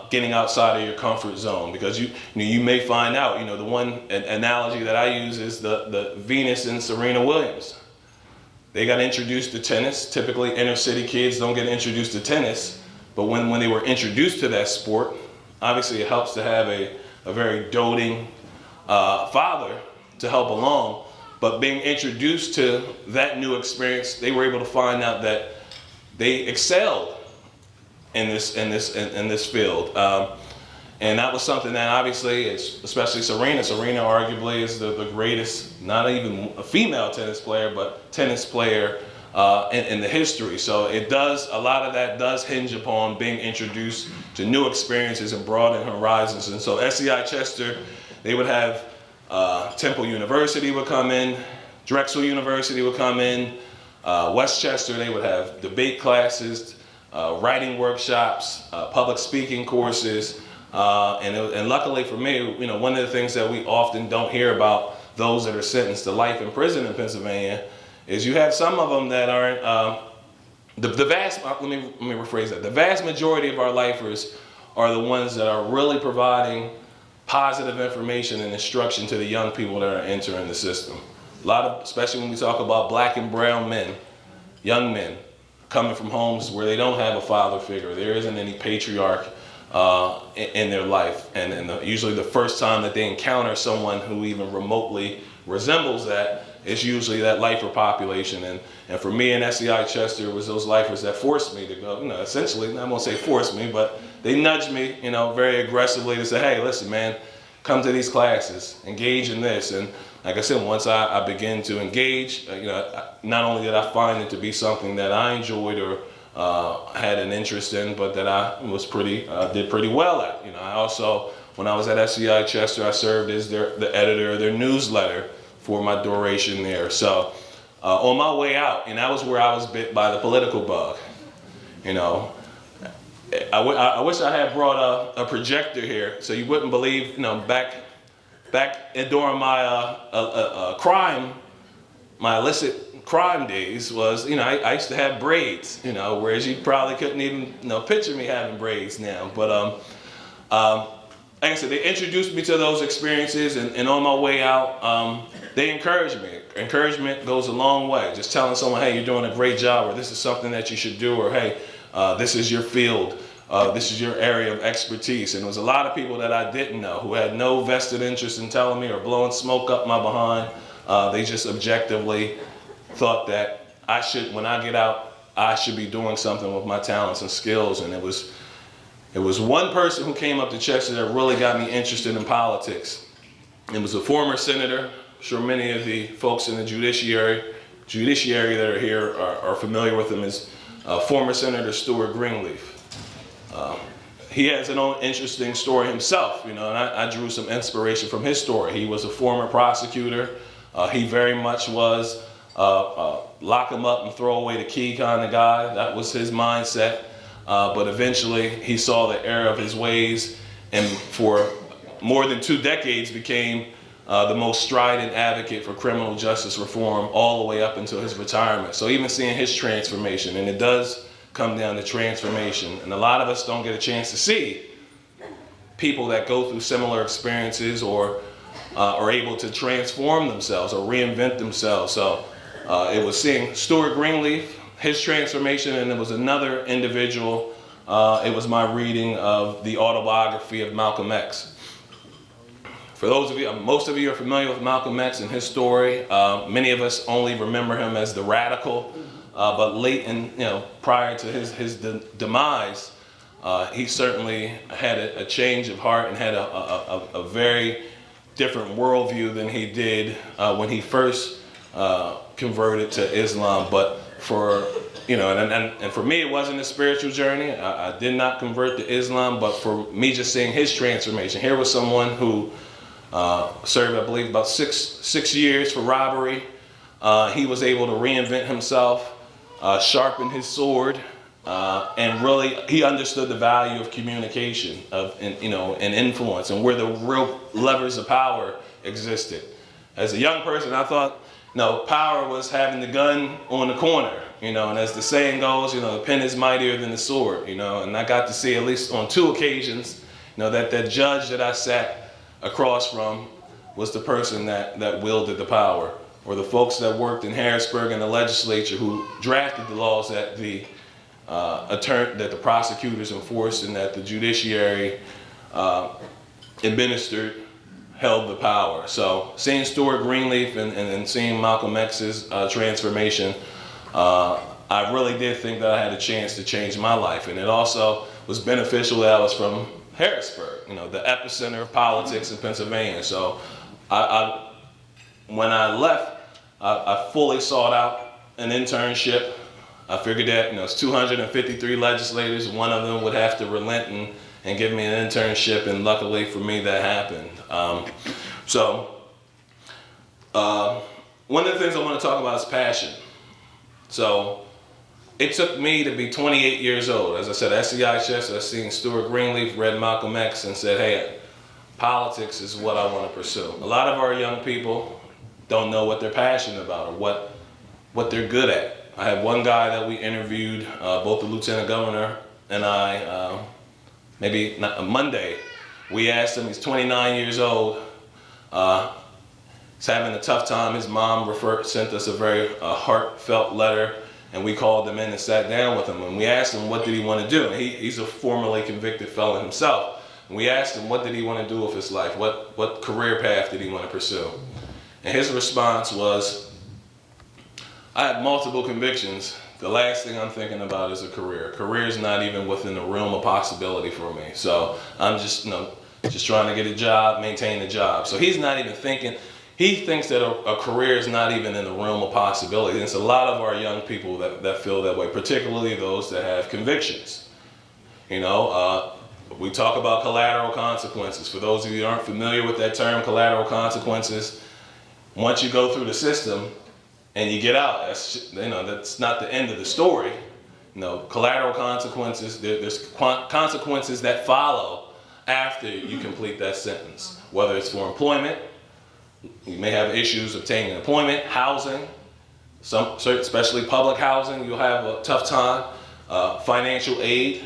getting outside of your comfort zone, because you may find out, the one analogy that I use is the Venus and Serena Williams. They got introduced to tennis. Typically inner city kids don't get introduced to tennis, but when they were introduced to that sport, obviously it helps to have a very doting father to help along, but being introduced to that new experience, they were able to find out that they excelled in this field. And that was something that obviously, especially Serena arguably is the greatest, not even a female tennis player, but tennis player in the history. So a lot of that does hinge upon being introduced to new experiences and broadening horizons. And so SCI Chester, they would have Temple University would come in, Drexel University would come in, Westchester, they would have debate classes, writing workshops, public speaking courses, and luckily for me, one of the things that we often don't hear about those that are sentenced to life in prison in Pennsylvania is you have some of them that aren't, let me rephrase that. The vast majority of our lifers are the ones that are really providing positive information and instruction to the young people that are entering the system. A lot of, especially when we talk about black and brown men, young men, coming from homes where they don't have a father figure. There isn't any patriarch in their life. And usually the first time that they encounter someone who even remotely resembles that is usually that lifer population. And for me in SCI Chester, it was those lifers that forced me to go, essentially, I won't say forced me, but they nudged me, very aggressively to say, hey, listen, man, come to these classes, engage in this. And like I said, once I began to engage, not only did I find it to be something that I enjoyed or had an interest in, but that I was did pretty well at. I also, when I was at SCI Chester, I served as the editor of their newsletter for my duration there. So on my way out, and that was where I was bit by the political bug. I wish I had brought a projector here so you wouldn't believe, back during my my illicit crime days was, I used to have braids, whereas you probably couldn't even, picture me having braids now. But like I said, they introduced me to those experiences, and on my way out, they encouraged me. Encouragement goes a long way. Just telling someone, hey, you're doing a great job, or this is something that you should do, or hey, this is your field, this is your area of expertise. And there was a lot of people that I didn't know who had no vested interest in telling me or blowing smoke up my behind. They just objectively thought that when I get out, I should be doing something with my talents and skills. And it was one person who came up to Chester that really got me interested in politics. It was a former senator. I'm sure many of the folks in the judiciary that are here are familiar with him as former Senator Stuart Greenleaf. He has an own interesting story himself, and I drew some inspiration from his story. He was a former prosecutor. He very much was lock him up and throw away the key kind of guy. That was his mindset. But eventually he saw the error of his ways, and for more than 2 decades became the most strident advocate for criminal justice reform all the way up until his retirement. So even seeing his transformation, and it does come down to transformation, and a lot of us don't get a chance to see people that go through similar experiences or are able to transform themselves or reinvent themselves. So it was seeing Stuart Greenleaf, his transformation, and it was another individual. It was my reading of the autobiography of Malcolm X. For those of you, most of you are familiar with Malcolm X and his story. Many of us only remember him as the radical, but prior to his demise, he certainly had a change of heart and had a very different worldview than he did when he first converted to Islam. But for for me, it wasn't a spiritual journey. I did not convert to Islam, but for me, just seeing his transformation. Here was someone who served, I believe, about six years for robbery. He was able to reinvent himself, sharpen his sword, and really he understood the value of communication, and influence, and where the real levers of power existed. As a young person, I thought, power was having the gun on the corner, and as the saying goes, the pen is mightier than the sword, and I got to see, at least on 2 occasions, that judge that I sat across from was the person that wielded the power, or the folks that worked in Harrisburg in the legislature who drafted the laws that the prosecutors enforced and that the judiciary administered held the power. So seeing Stuart Greenleaf and seeing Malcolm X's transformation, I really did think that I had a chance to change my life. And it also was beneficial that I was from Harrisburg, the epicenter of politics in Pennsylvania. So when I left, I fully sought out an internship. I figured that, it's 253 legislators, one of them would have to relent and give me an internship, and luckily for me that happened. One of the things I want to talk about is passion. So it took me to be 28 years old. As I said, SCI Chester, I seen Stuart Greenleaf, read Malcolm X, and said, hey, politics is what I want to pursue. A lot of our young people don't know what they're passionate about or what they're good at. I had one guy that we interviewed, both the Lieutenant Governor and I, maybe not, Monday. We asked him, he's 29 years old. He's having a tough time. His mom sent us a very heartfelt letter, and we called him in and sat down with him. And we asked him, what did he want to do? And he's a formerly convicted felon himself. And we asked him, what did he want to do with his life? What career path did he want to pursue? And his response was, I have multiple convictions. The last thing I'm thinking about is a career. Career is not even within the realm of possibility for me. So I'm just trying to get a job, maintain a job. So he's not even thinking, he thinks that a career is not even in the realm of possibility. And it's a lot of our young people that feel that way, particularly those that have convictions. We talk about collateral consequences. For those of you who aren't familiar with that term, collateral consequences, once you go through the system, and you get out, that's not the end of the story. Collateral consequences, there's consequences that follow after you complete that sentence. Whether it's for employment, you may have issues obtaining employment, housing, especially public housing, you'll have a tough time, financial aid.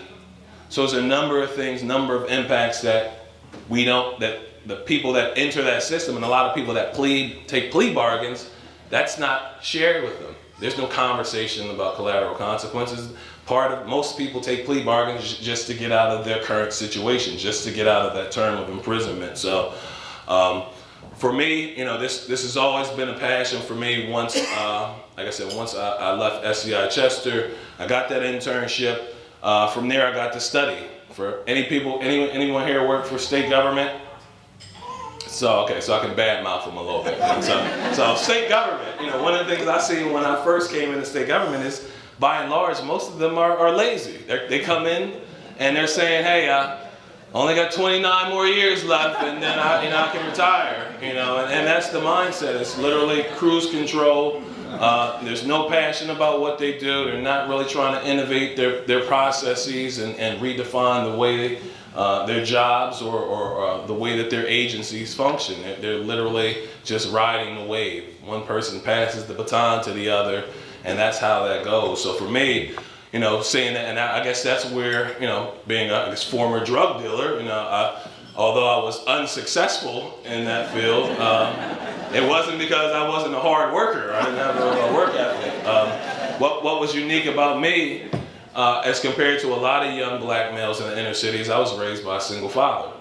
So there's a number of things, number of impacts that the people that enter that system, and a lot of people that take plea bargains, that's not shared with them. There's no conversation about collateral consequences. Most people take plea bargains just to get out of their current situation, just to get out of that term of imprisonment. So For me, this has always been a passion for me. Once, like I said, once I left SCI Chester, I got that internship. From there, I got to study. For anyone here work for state government? So I can badmouth them a little bit. So state government, one of the things I see when I first came into state government is, by and large, most of them are lazy. They come in and they're saying, hey, only got 29 more years left, and then I can retire, and that's the mindset. It's literally cruise control. There's no passion about what they do. They're not really trying to innovate their processes and redefine the way their jobs or the way that their agencies function. They're literally just riding the wave. One person passes the baton to the other, and that's how that goes. So for me, seeing that, and I guess that's where, being a former drug dealer, although I was unsuccessful in that field, it wasn't because I wasn't a hard worker. I didn't have a work ethic. What was unique about me, as compared to a lot of young black males in the inner cities, I was raised by a single father.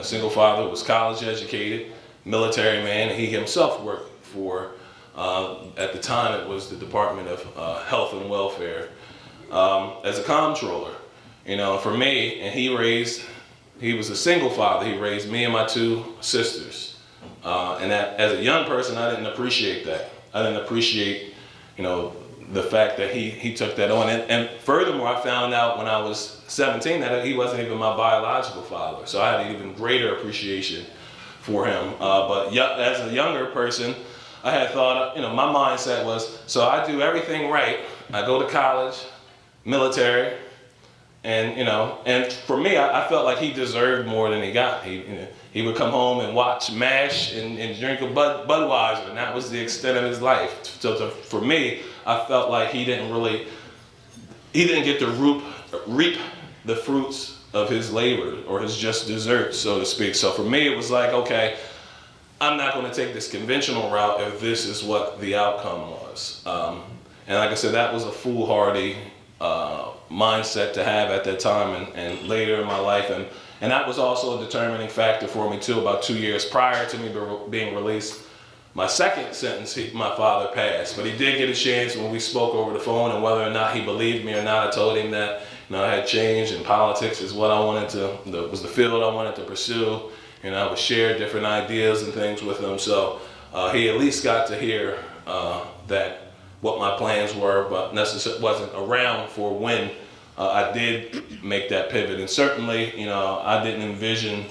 Single father was college educated, military man, and he himself worked for, at the time it was the Department of Health and Welfare, as a comptroller. For me, and he was a single father. He raised me and my two sisters. And that, as a young person, I didn't appreciate that. I didn't appreciate, the fact that he took that on. And furthermore, I found out when I was 17 that he wasn't even my biological father. So I had an even greater appreciation for him. But as a younger person, I had thought, my mindset was, so I do everything right. I go to college, military, and and for me, I felt like he deserved more than he got. He would come home and watch MASH and drink a Budweiser, and that was the extent of his life. So for me, I felt like he didn't get to reap the fruits of his labor or his just desserts, so to speak. So for me, it was like, okay, I'm not going to take this conventional route if this is what the outcome was. And like I said, that was a foolhardy mindset to have at that time and later in my life. And that was also a determining factor for me too. About 2 years prior to me being released, my second sentence, my father passed. But he did get a chance when we spoke over the phone, and whether or not he believed me or not, I told him that I had changed, and politics is what I wanted to, was the field I wanted to pursue. I would share different ideas and things with him. So he at least got to hear that what my plans were, but necessarily wasn't around for when I did make that pivot. And certainly, I didn't envision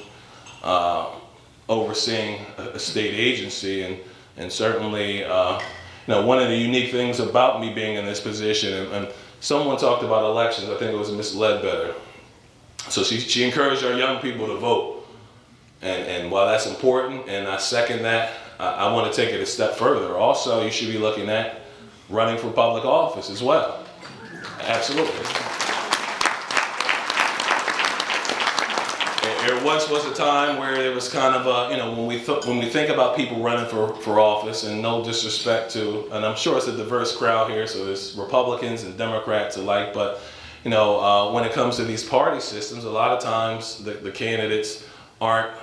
overseeing a state agency. And certainly, one of the unique things about me being in this position, and someone talked about elections, I think it was Ms. Ledbetter. So she encouraged our young people to vote. And while that's important, and I second that, I want to take it a step further. Also, you should be looking at running for public office as well. Absolutely. There once was a time where there was kind of a, when we think about people running for office, and no disrespect to, and I'm sure it's a diverse crowd here, so there's Republicans and Democrats alike, but when it comes to these party systems, a lot of times the candidates aren't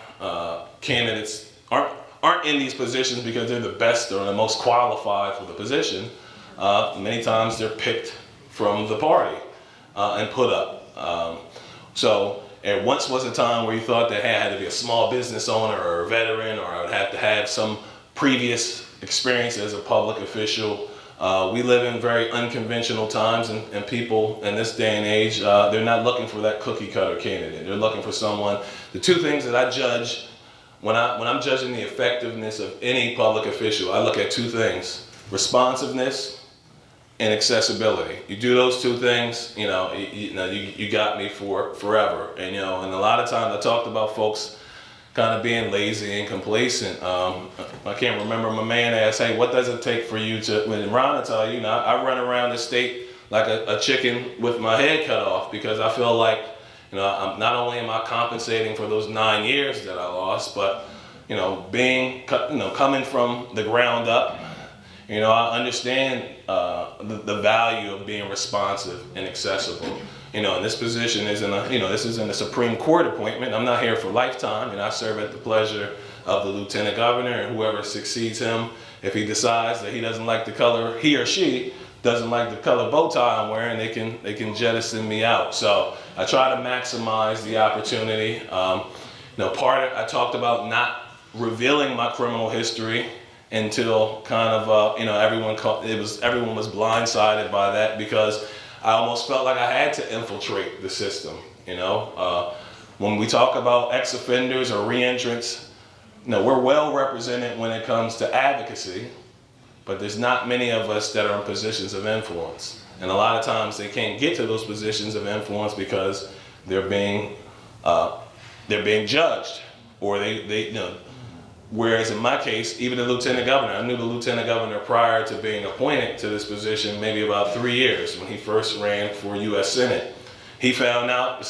in these positions because they're the best or the most qualified for the position. Many times they're picked from the party and put up. So there once was a time where you thought that, hey, I had to be a small business owner or a veteran, or I would have to have some previous experience as a public official. We live in very unconventional times, and people in this day and age, they're not looking for that cookie cutter candidate. They're looking for someone. The two things that I judge when I'm judging the effectiveness of any public official, I look at two things: responsiveness and accessibility. You do those two things, you got me for forever. And and a lot of times I talked about folks kind of being lazy and complacent. I can't remember, my man asked, hey, what does it take for you to, when Ron will tell you, I run around the state like a chicken with my head cut off, because I feel like, I'm not only am I compensating for those 9 years that I lost, but, coming from the ground up, I understand the value of being responsive and accessible. And this position isn't this isn't a Supreme Court appointment. I'm not here for lifetime, and I serve at the pleasure of the lieutenant governor and whoever succeeds him. If he decides that he doesn't like the color, he or she doesn't like the color bow tie I'm wearing, they can jettison me out. So I try to maximize the opportunity. I talked about not revealing my criminal history until kind of everyone was blindsided by that, because I almost felt like I had to infiltrate the system. When we talk about ex-offenders or re-entrants, we're well represented when it comes to advocacy, but there's not many of us that are in positions of influence. And a lot of times they can't get to those positions of influence because they're being judged, or whereas in my case, even the lieutenant governor, I knew the lieutenant governor prior to being appointed to this position, maybe about 3 years when he first ran for U.S. Senate. He found out the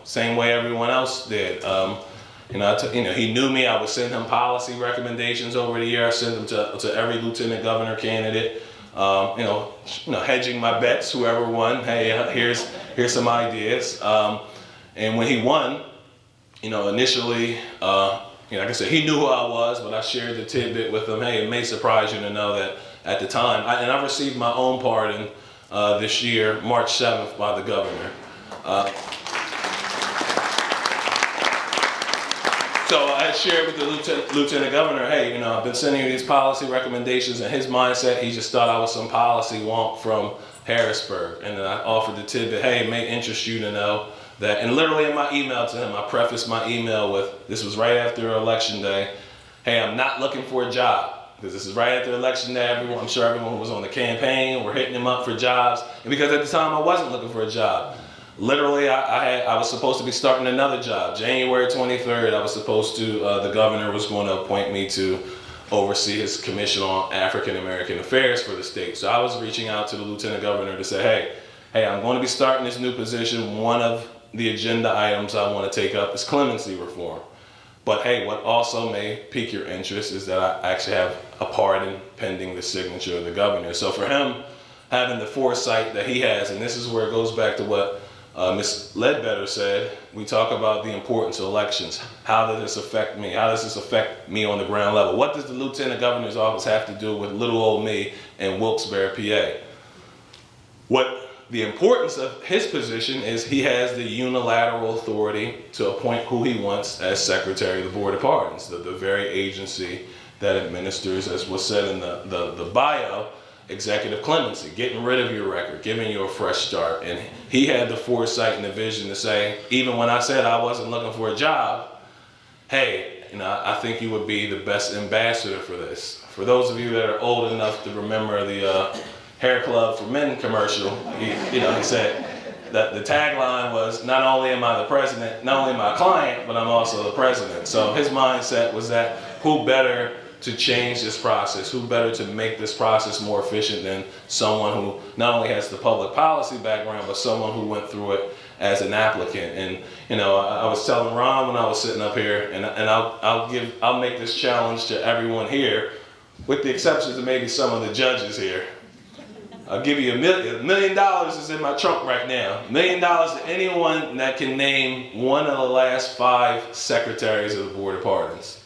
same way everyone else did. He knew me. I would send him policy recommendations over the year. I sent them to every lieutenant governor candidate. Hedging my bets, whoever won. Hey, here's some ideas. And when he won, initially, like I said, he knew who I was, but I shared the tidbit with him. Hey, it may surprise you to know that at the time, I received my own pardon this year, March 7th, by the governor. So I shared with the lieutenant governor, hey, I've been sending you these policy recommendations. In his mindset, he just thought I was some policy wonk from Harrisburg. And then I offered the tidbit, hey, it may interest you to know that. And literally in my email to him, I prefaced my email with, this was right after Election Day, hey, I'm not looking for a job. Because this is right after Election Day. I'm sure everyone who was on the campaign were hitting him up for jobs. And because at the time I wasn't looking for a job. Literally, I was supposed to be starting another job. January 23rd, I was supposed to, the governor was going to appoint me to oversee his Commission on African American Affairs for the state. So I was reaching out to the lieutenant governor to say, hey, I'm going to be starting this new position. One of the agenda items I want to take up is clemency reform. But hey, what also may pique your interest is that I actually have a pardon pending the signature of the governor. So for him, having the foresight that he has, and this is where it goes back to what Ms. Ledbetter said, we talk about the importance of elections. How does this affect me? How does this affect me on the ground level? What does the lieutenant governor's office have to do with little old me in Wilkes-Barre, PA? What the importance of his position is, he has the unilateral authority to appoint who he wants as Secretary of the Board of Pardons, the very agency that administers, as was said in the bio, executive clemency, getting rid of your record, giving you a fresh start. And he had the foresight and the vision to say, even when I said I wasn't looking for a job, hey, I think you would be the best ambassador for this. For those of you that are old enough to remember the Hair Club for Men commercial, he said that the tagline was, not only am I the president, not only am I a client, but I'm also the president. So his mindset was that, who better to change this process, who better to make this process more efficient than someone who not only has the public policy background, but someone who went through it as an applicant. And I was telling Ron when I was sitting up here, and I'll make this challenge to everyone here, with the exceptions of maybe some of the judges here. I'll give you $1 million is in my trunk right now. $1 million to anyone that can name one of the last 5 secretaries of the Board of Pardons.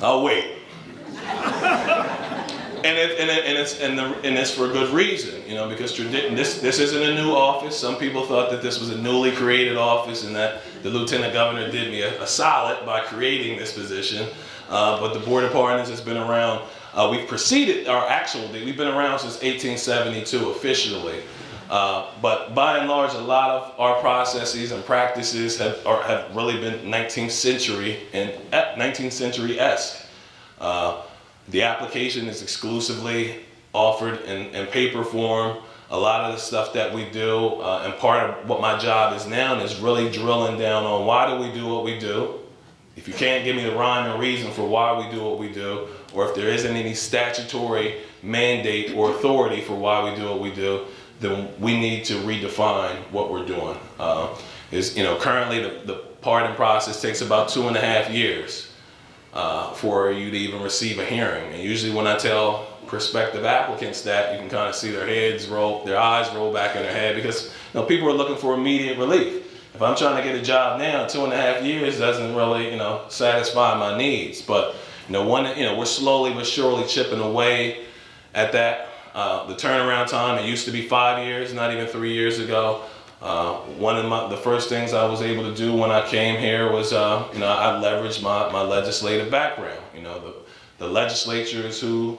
I'll wait. and it's for good reason, because this isn't a new office. Some people thought that this was a newly created office and that the lieutenant governor did me a solid by creating this position. But the Board of Pardons has been around. We've been around since 1872 officially. But by and large, a lot of our processes and practices have really been 19th century-esque. The application is exclusively offered in paper form. A lot of the stuff that we do, and part of what my job is now, is really drilling down on why do we do what we do. If you can't give me the rhyme and reason for why we do what we do, or if there isn't any statutory mandate or authority for why we do what we do, then we need to redefine what we're doing. Currently the pardon process takes about 2.5 years for you to even receive a hearing. And usually when I tell prospective applicants that, you can kind of see their eyes roll back in their head, because people are looking for immediate relief. if I'm trying to get a job now, 2.5 years doesn't really, satisfy my needs. But, we're slowly but surely chipping away at that. The turnaround time, it used to be 5 years, not even 3 years ago. One of the first things I was able to do when I came here was, I leveraged my legislative background. The legislature is who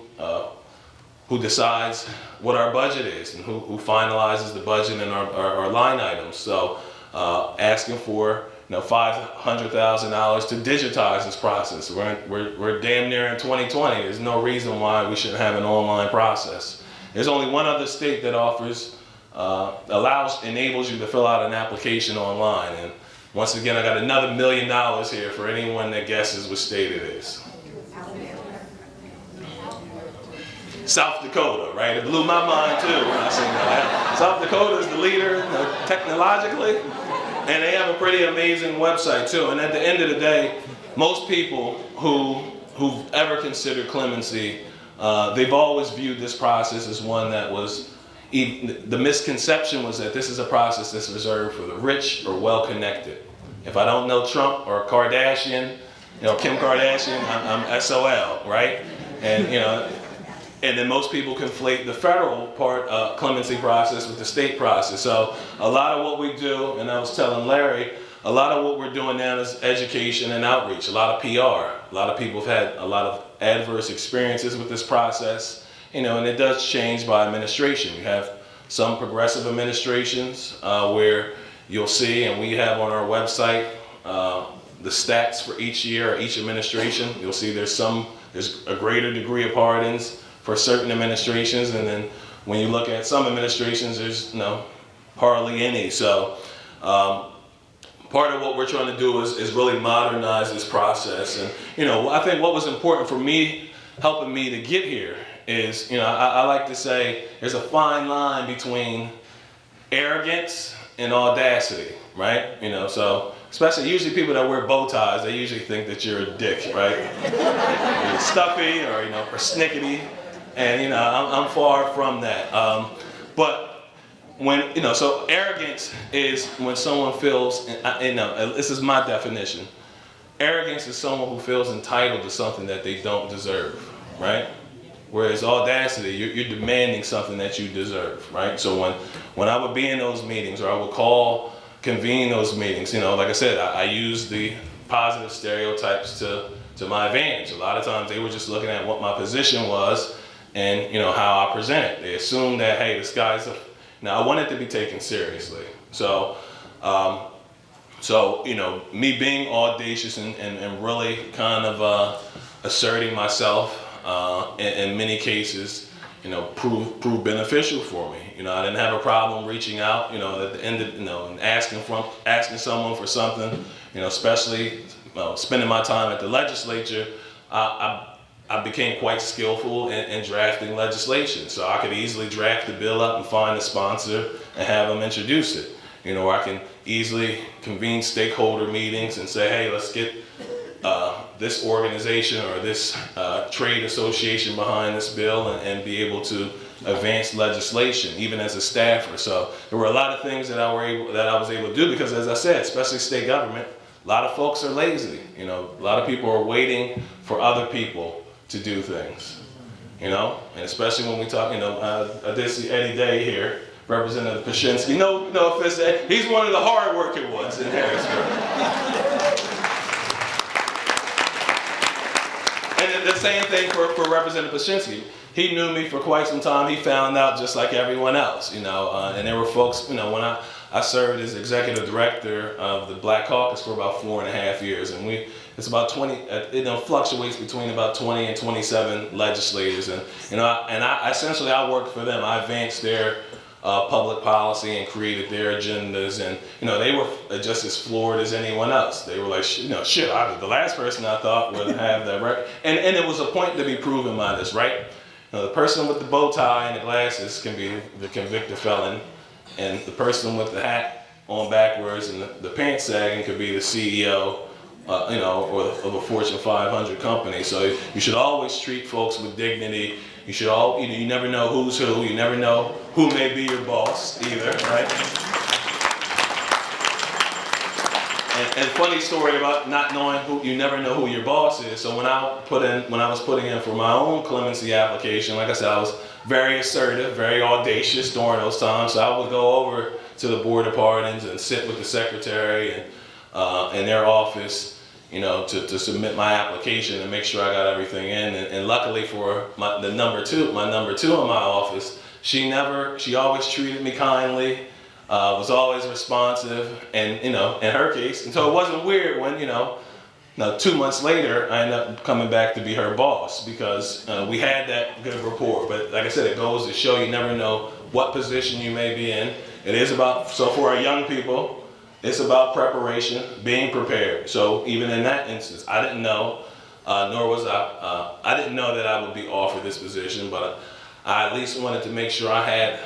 decides what our budget is and who finalizes the budget and our line items. So asking for $500,000 to digitize this process. We're damn near in 2020. There's no reason why we shouldn't have an online process. There's only one other state that offers, enables you to fill out an application online. And once again, I got another $1 million here for anyone that guesses what state it is. South Dakota, right? It blew my mind too when I seen that. South Dakota is the leader technologically, and they have a pretty amazing website too. And at the end of the day, most people who've ever considered clemency, they've always viewed this process as one that was, the misconception was that this is a process that's reserved for the rich or well-connected. If I don't know Trump or Kardashian, Kim Kardashian, I'm SOL, right? And then most people conflate the federal part, clemency process with the state process. So a lot of what we do, and I was telling Larry, a lot of what we're doing now is education and outreach, a lot of PR. A lot of people have had a lot of adverse experiences with this process, and it does change by administration. You have some progressive administrations where you'll see, and we have on our website, the stats for each year or each administration. You'll see there's a greater degree of pardons for certain administrations, and then when you look at some administrations, there's hardly any. So part of what we're trying to do is really modernize this process. And I think what was important for me, helping me to get here, is I like to say there's a fine line between arrogance and audacity, right? So especially usually people that wear bow ties, they usually think that you're a dick, right? You're stuffy or snickety. And I'm far from that. But when so arrogance is when someone feels, this is my definition. Arrogance is someone who feels entitled to something that they don't deserve, right? Whereas audacity, you're demanding something that you deserve, right? So when I would be in those meetings, or I would convene those meetings, like I said, I use the positive stereotypes to my advantage. A lot of times they were just looking at what my position was and how I present it. They assume that, hey, this guy's now I want it to be taken seriously. So me being audacious and really kind of asserting myself in many cases, proved beneficial for me. I didn't have a problem reaching out, at the end of, and asking someone for something, especially spending my time at the legislature. I became quite skillful in drafting legislation. So I could easily draft the bill up and find a sponsor and have them introduce it. Or I can easily convene stakeholder meetings and say, hey, let's get this organization or this trade association behind this bill and be able to advance legislation, even as a staffer. So there were a lot of things that I was able to do because, as I said, especially state government, a lot of folks are lazy. A lot of people are waiting for other people to do things, and especially when we talk, I did see Eddie Day here, Representative Pashinsky. No offense, he's one of the hard-working ones in Harrisburg. And the same thing for Representative Pashinsky. He knew me for quite some time. He found out just like everyone else, and there were folks, when I served as executive director of the Black Caucus for about 4.5 years, and it's about 20, it fluctuates between about 20 and 27 legislators, and I essentially worked for them. I advanced their public policy and created their agendas, and they were just as floored as anyone else. They were like, shit, the last person I thought would have that record, and it was a point to be proven by this, right? The person with the bow tie and the glasses can be the convicted felon, and the person with the hat on backwards and the pants sagging could be the CEO, or of a Fortune 500 company. So you should always treat folks with dignity. You should you never know who's who. You never know who may be your boss either, right? And funny story about not knowing you never know who your boss is. So when I was putting in for my own clemency application, like I said, I was very assertive, very audacious during those times. So I would go over to the board of pardons and sit with the secretary and in their office, to submit my application and make sure I got everything in. And luckily for my number two in my office, she always treated me kindly. Was always responsive, and in her case, and so it wasn't weird when 2 months later I ended up coming back to be her boss because we had that good rapport. But like I said, it goes to show you never know what position you may be in. It is about, so for our young people, it's about preparation, being prepared. So even in that instance, I didn't know, I didn't know that I would be offered this position, but I at least wanted to make sure I had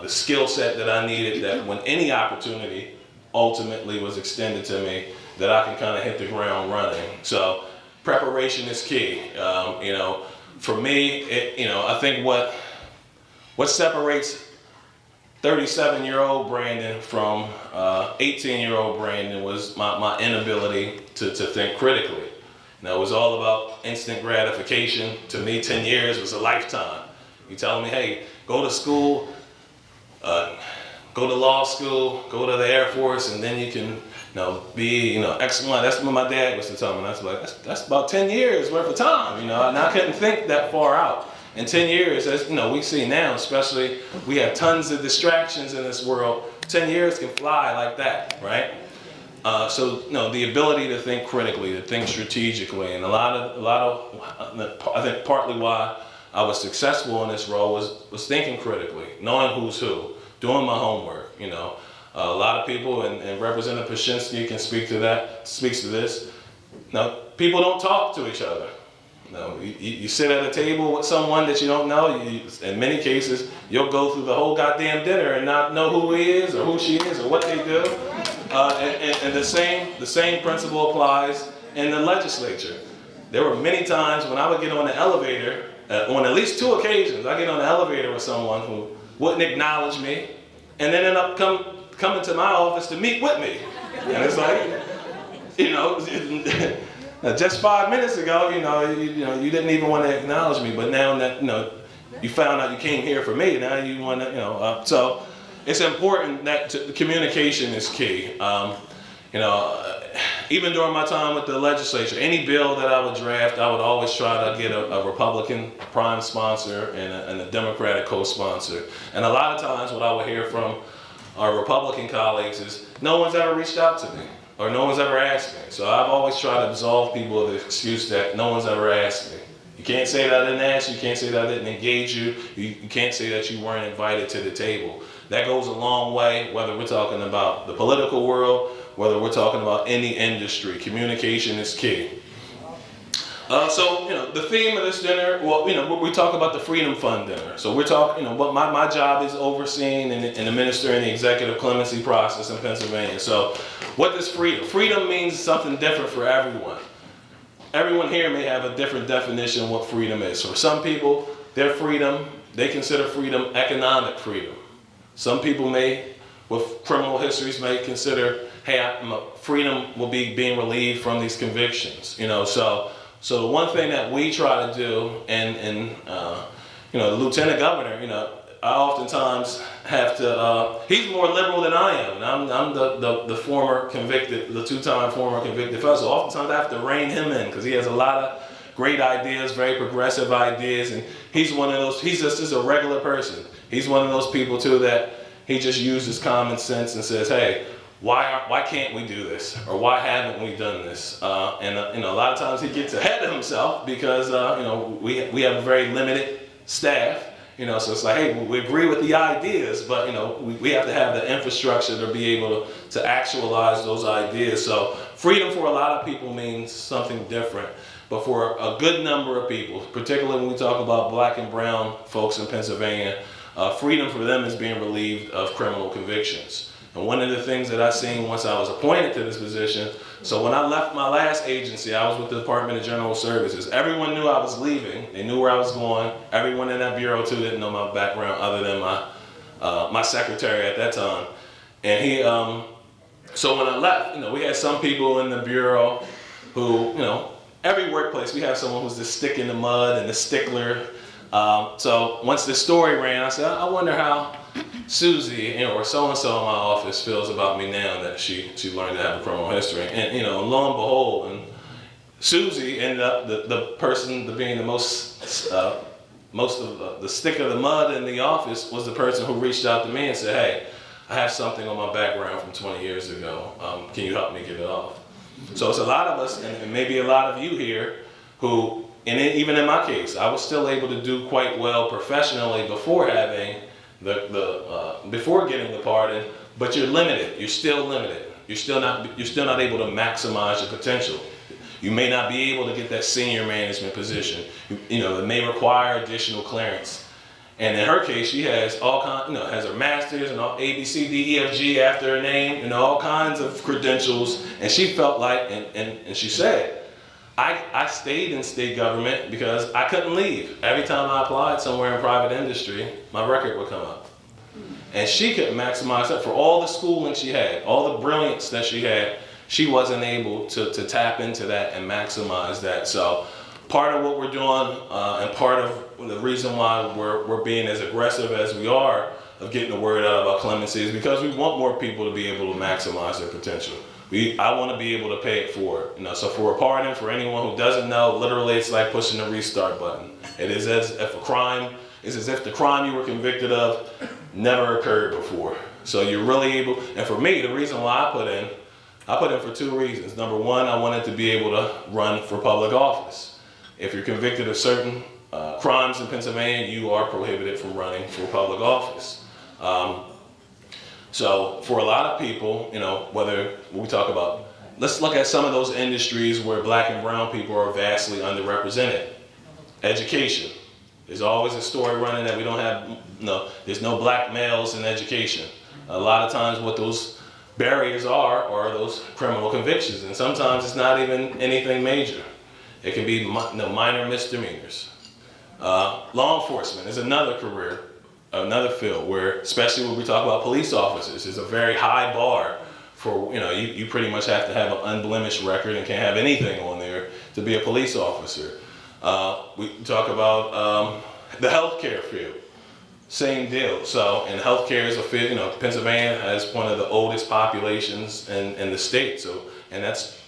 the skill set that I needed, that when any opportunity ultimately was extended to me, that I can kind of hit the ground running. So preparation is key. For me, I think what separates 37-year-old Brandon from 18-year-old Brandon was my inability to think critically. It was all about instant gratification. To me, 10 years was a lifetime. You telling me, hey, go to school, go to law school, go to the Air Force, and then you can, be, excellent. That's what my dad used to tell me. That's about 10 years worth of time, and I couldn't think that far out. In 10 years, as we see now, especially, we have tons of distractions in this world. 10 years can fly like that, right? So the ability to think critically, to think strategically, and a lot of, I think partly why I was successful in this role was thinking critically, knowing who's who, doing my homework. A lot of people, and Representative Pashinsky can speaks to this. People don't talk to each other. You sit at a table with someone that you don't know. In many cases, you'll go through the whole goddamn dinner and not know who he is or who she is or what they do. And the same principle applies in the legislature. There were many times when I would get on the elevator, on at least 2 occasions, I get on the elevator with someone who wouldn't acknowledge me, and then end up coming to my office to meet with me. And it's like, just 5 minutes ago, you didn't even want to acknowledge me, but now that you found out you came here for me, now you want to, so it's important that communication is key. Even during my time with the legislature, any bill that I would draft, I would always try to get a Republican prime sponsor and a Democratic co-sponsor. And a lot of times what I would hear from our Republican colleagues is, no one's ever reached out to me, or no one's ever asked me. So I've always tried to absolve people of the excuse that no one's ever asked me. You can't say that I didn't ask you, you can't say that I didn't engage you, you can't say that you weren't invited to the table. That goes a long way, whether we're talking about the political world, whether we're talking about any industry. Communication is key. So, the theme of this dinner, we talk about the Freedom Fund dinner. So we're talking, what my job is overseeing and administering the executive clemency process in Pennsylvania. So what does freedom? Freedom means something different for everyone. Everyone here may have a different definition of what freedom is. For some people, their freedom, they consider freedom economic freedom. Some people with criminal histories may consider, hey, freedom will be being relieved from these convictions. So the one thing that we try to do, and the lieutenant governor, I oftentimes have to, he's more liberal than I am. And I'm the former convicted, the 2-time former convicted fellow. So oftentimes I have to rein him in because he has a lot of great ideas, very progressive ideas. And he's one of those, he's just a regular person. He's one of those people too that he just uses common sense and says, hey, why can't we do this? Or why haven't we done this? And a lot of times he gets ahead of himself because we have a very limited staff. So it's like, hey, we agree with the ideas, but we have to have the infrastructure to be able to actualize those ideas. So freedom for a lot of people means something different. But for a good number of people, particularly when we talk about black and brown folks in Pennsylvania, freedom for them is being relieved of criminal convictions. And one of the things that I seen once I was appointed to this position, so when I left my last agency, I was with the Department of General Services. Everyone knew I was leaving. They knew where I was going. Everyone in that bureau too didn't know my background other than my secretary at that time. And So when I left, we had some people in the bureau who, every workplace we have someone who's the stick in the mud and the stickler. So once the story ran, I said, I wonder how Susie, or so-and-so in my office feels about me now that she learned to have a criminal history. And, lo and behold, and Susie ended up the person being the most of the stick of the mud in the office was the person who reached out to me and said, hey, I have something on my background from 20 years ago. Can you help me get it off? So it's a lot of us, and maybe a lot of you here, who, and even in my case, I was still able to do quite well professionally before having before getting the pardon, but you're limited. You're still limited. You're still not able to maximize your potential. You may not be able to get that senior management position. It may require additional clearance. And in her case, she has all kinds, has her master's and all A, B, C, D, E, F, G after her name, all kinds of credentials. And she felt like, and she said, I stayed in state government because I couldn't leave. Every time I applied somewhere in private industry, my record would come up. And she couldn't maximize that for all the schooling she had, all the brilliance that she had. She wasn't able to tap into that and maximize that. So part of what we're doing and part of the reason why we're being as aggressive as we are of getting the word out about clemency is because we want more people to be able to maximize their potential. I want to be able to pay it forward. So for a pardon, for anyone who doesn't know, literally it's like pushing the restart button. It is as if the crime you were convicted of never occurred before. So you're really able, and for me, the reason why I put in for two reasons. Number one, I wanted to be able to run for public office. If you're convicted of certain crimes in Pennsylvania, you are prohibited from running for public office. So for a lot of people, whether we talk about, let's look at some of those industries where black and brown people are vastly underrepresented. Education. There's always a story running that we don't have, there's no black males in education. A lot of times what those barriers are those criminal convictions, and sometimes it's not even anything major. It can be minor misdemeanors. Law enforcement is another career, another field where, especially when we talk about police officers, there's a very high bar for, you pretty much have to have an unblemished record and can't have anything on there to be a police officer. We talk about the healthcare field. Same deal. So, and healthcare is a field, Pennsylvania has one of the oldest populations in the state. So, and that's,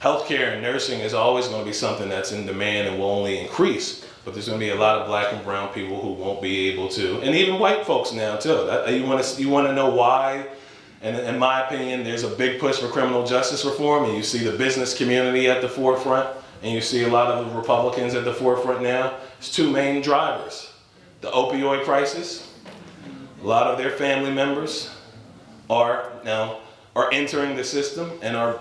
healthcare and nursing is always going to be something that's in demand and will only increase. But there's going to be a lot of black and brown people who won't be able to, and even white folks now too. You want to know why? And in my opinion, there's a big push for criminal justice reform, and you see the business community at the forefront, and you see a lot of the Republicans at the forefront now. It's two main drivers. The opioid crisis. A lot of their family members are entering the system and are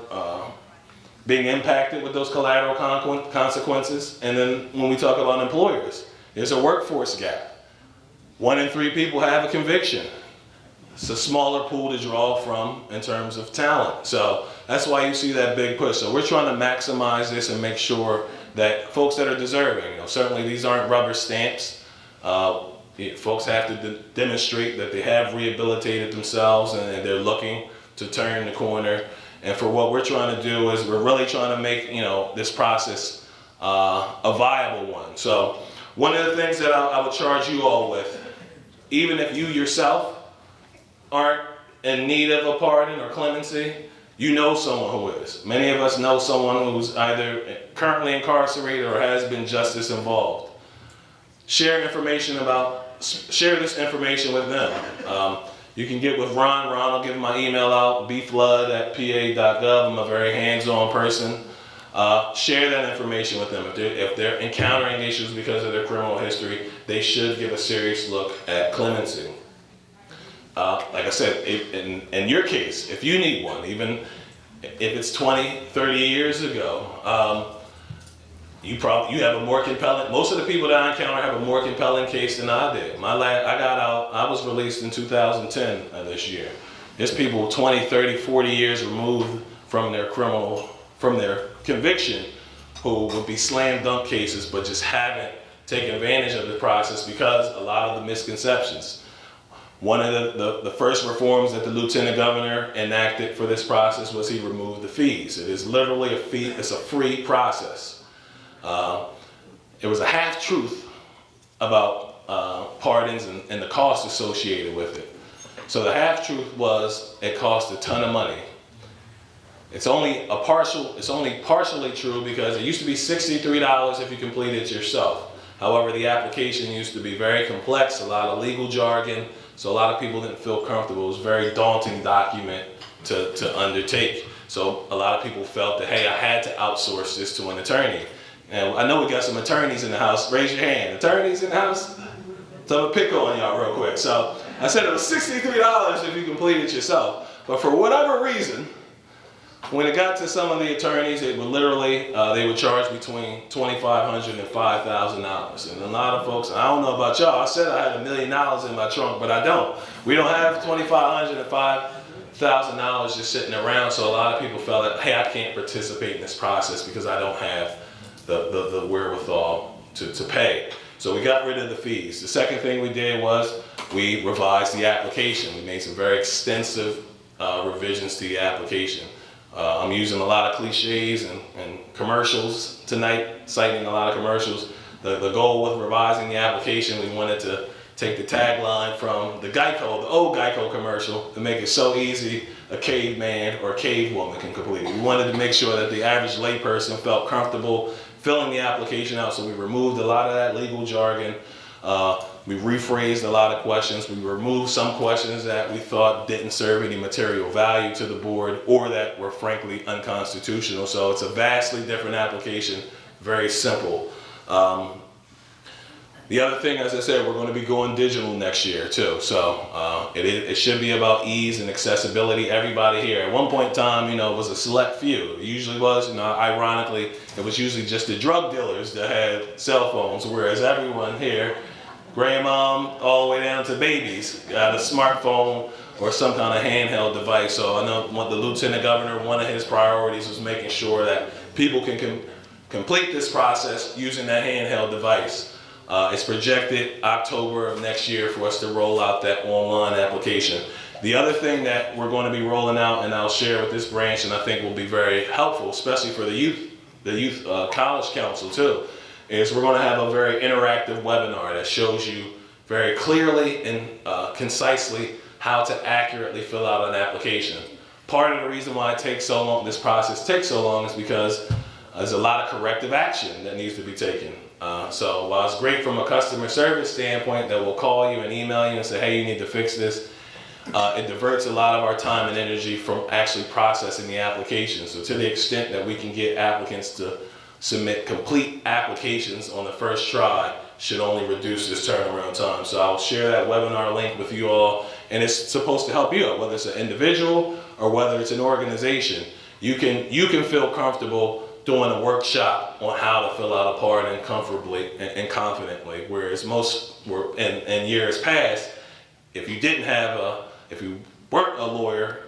being impacted with those collateral consequences. And then when we talk about employers, there's a workforce gap. 1 in 3 people have a conviction. It's a smaller pool to draw from in terms of talent. So that's why you see that big push. So we're trying to maximize this and make sure that folks that are deserving, certainly these aren't rubber stamps. Folks have to demonstrate that they have rehabilitated themselves and they're looking to turn the corner. And for what we're trying to do is we're really trying to make this process a viable one. So one of the things that I would charge you all with, even if you yourself aren't in need of a pardon or clemency, you know someone who is. Many of us know someone who's either currently incarcerated or has been justice involved. Share this information with them. You can get with Ron. Ron will give my email out, bflood@pa.gov. I'm a very hands-on person. Share that information with them. If they're encountering issues because of their criminal history, they should give a serious look at clemency. Like I said, in your case, if you need one, even if it's 20, 30 years ago, you have a more compelling, most of the people that I encounter have a more compelling case than I did. I got out, I was released in 2010 of this year. There's people 20, 30, 40 years removed from their conviction who would be slam dunk cases but just haven't taken advantage of the process because a lot of the misconceptions. One of the first reforms that the Lieutenant Governor enacted for this process was he removed the fees. It is literally a fee, it's a free process. It was a half-truth about pardons and the cost associated with it. So the half-truth was it cost a ton of money. It's only partially true because it used to be $63 if you completed it yourself. However, the application used to be very complex, a lot of legal jargon, so a lot of people didn't feel comfortable. It was a very daunting document to undertake. So a lot of people felt that, hey, I had to outsource this to an attorney. And I know we got some attorneys in the house. Raise your hand. Attorneys in the house? So I'm gonna pick on y'all real quick. So I said it was $63 if you complete it yourself. But for whatever reason, when it got to some of the attorneys, it would literally, they would charge between $2,500 and $5,000. And a lot of folks, I don't know about y'all, I said I had $1 million in my trunk, but I don't. We don't have $2,500 and $5,000 just sitting around, so a lot of people felt that, hey, I can't participate in this process because I don't have the wherewithal to pay. So we got rid of the fees. The second thing we did was we revised the application. We made some very extensive revisions to the application. I'm using a lot of cliches and commercials tonight, citing a lot of commercials. The goal with revising the application, we wanted to take the tagline from the old Geico commercial, to make it so easy a caveman or a cavewoman can complete it. We wanted to make sure that the average layperson felt comfortable filling the application out, so we removed a lot of that legal jargon. We rephrased a lot of questions. We removed some questions that we thought didn't serve any material value to the board or that were frankly unconstitutional. So it's a vastly different application, very simple. The other thing, as I said, we're going to be going digital next year too. So it should be about ease and accessibility. Everybody here, at one point in time, it was a select few. It usually was, ironically, it was usually just the drug dealers that had cell phones, whereas everyone here, grandmom all the way down to babies, got a smartphone or some kind of handheld device. So I know the Lieutenant Governor, one of his priorities was making sure that people can complete this process using that handheld device. It's projected October of next year for us to roll out that online application. The other thing that we're going to be rolling out, and I'll share with this branch, and I think will be very helpful, especially for the youth college council too, is we're going to have a very interactive webinar that shows you very clearly and concisely how to accurately fill out an application. Part of the reason why this process takes so long is because there's a lot of corrective action that needs to be taken. So while it's great from a customer service standpoint that will call you and email you and say, hey, you need to fix this, it diverts a lot of our time and energy from actually processing the application. So to the extent that we can get applicants to submit complete applications on the first try should only reduce this turnaround time. So I'll share that webinar link with you all, and it's supposed to help you out, whether it's an individual or whether it's an organization. You can feel comfortable doing a workshop on how to fill out a pardon comfortably and confidently, whereas in years past, if you weren't a lawyer,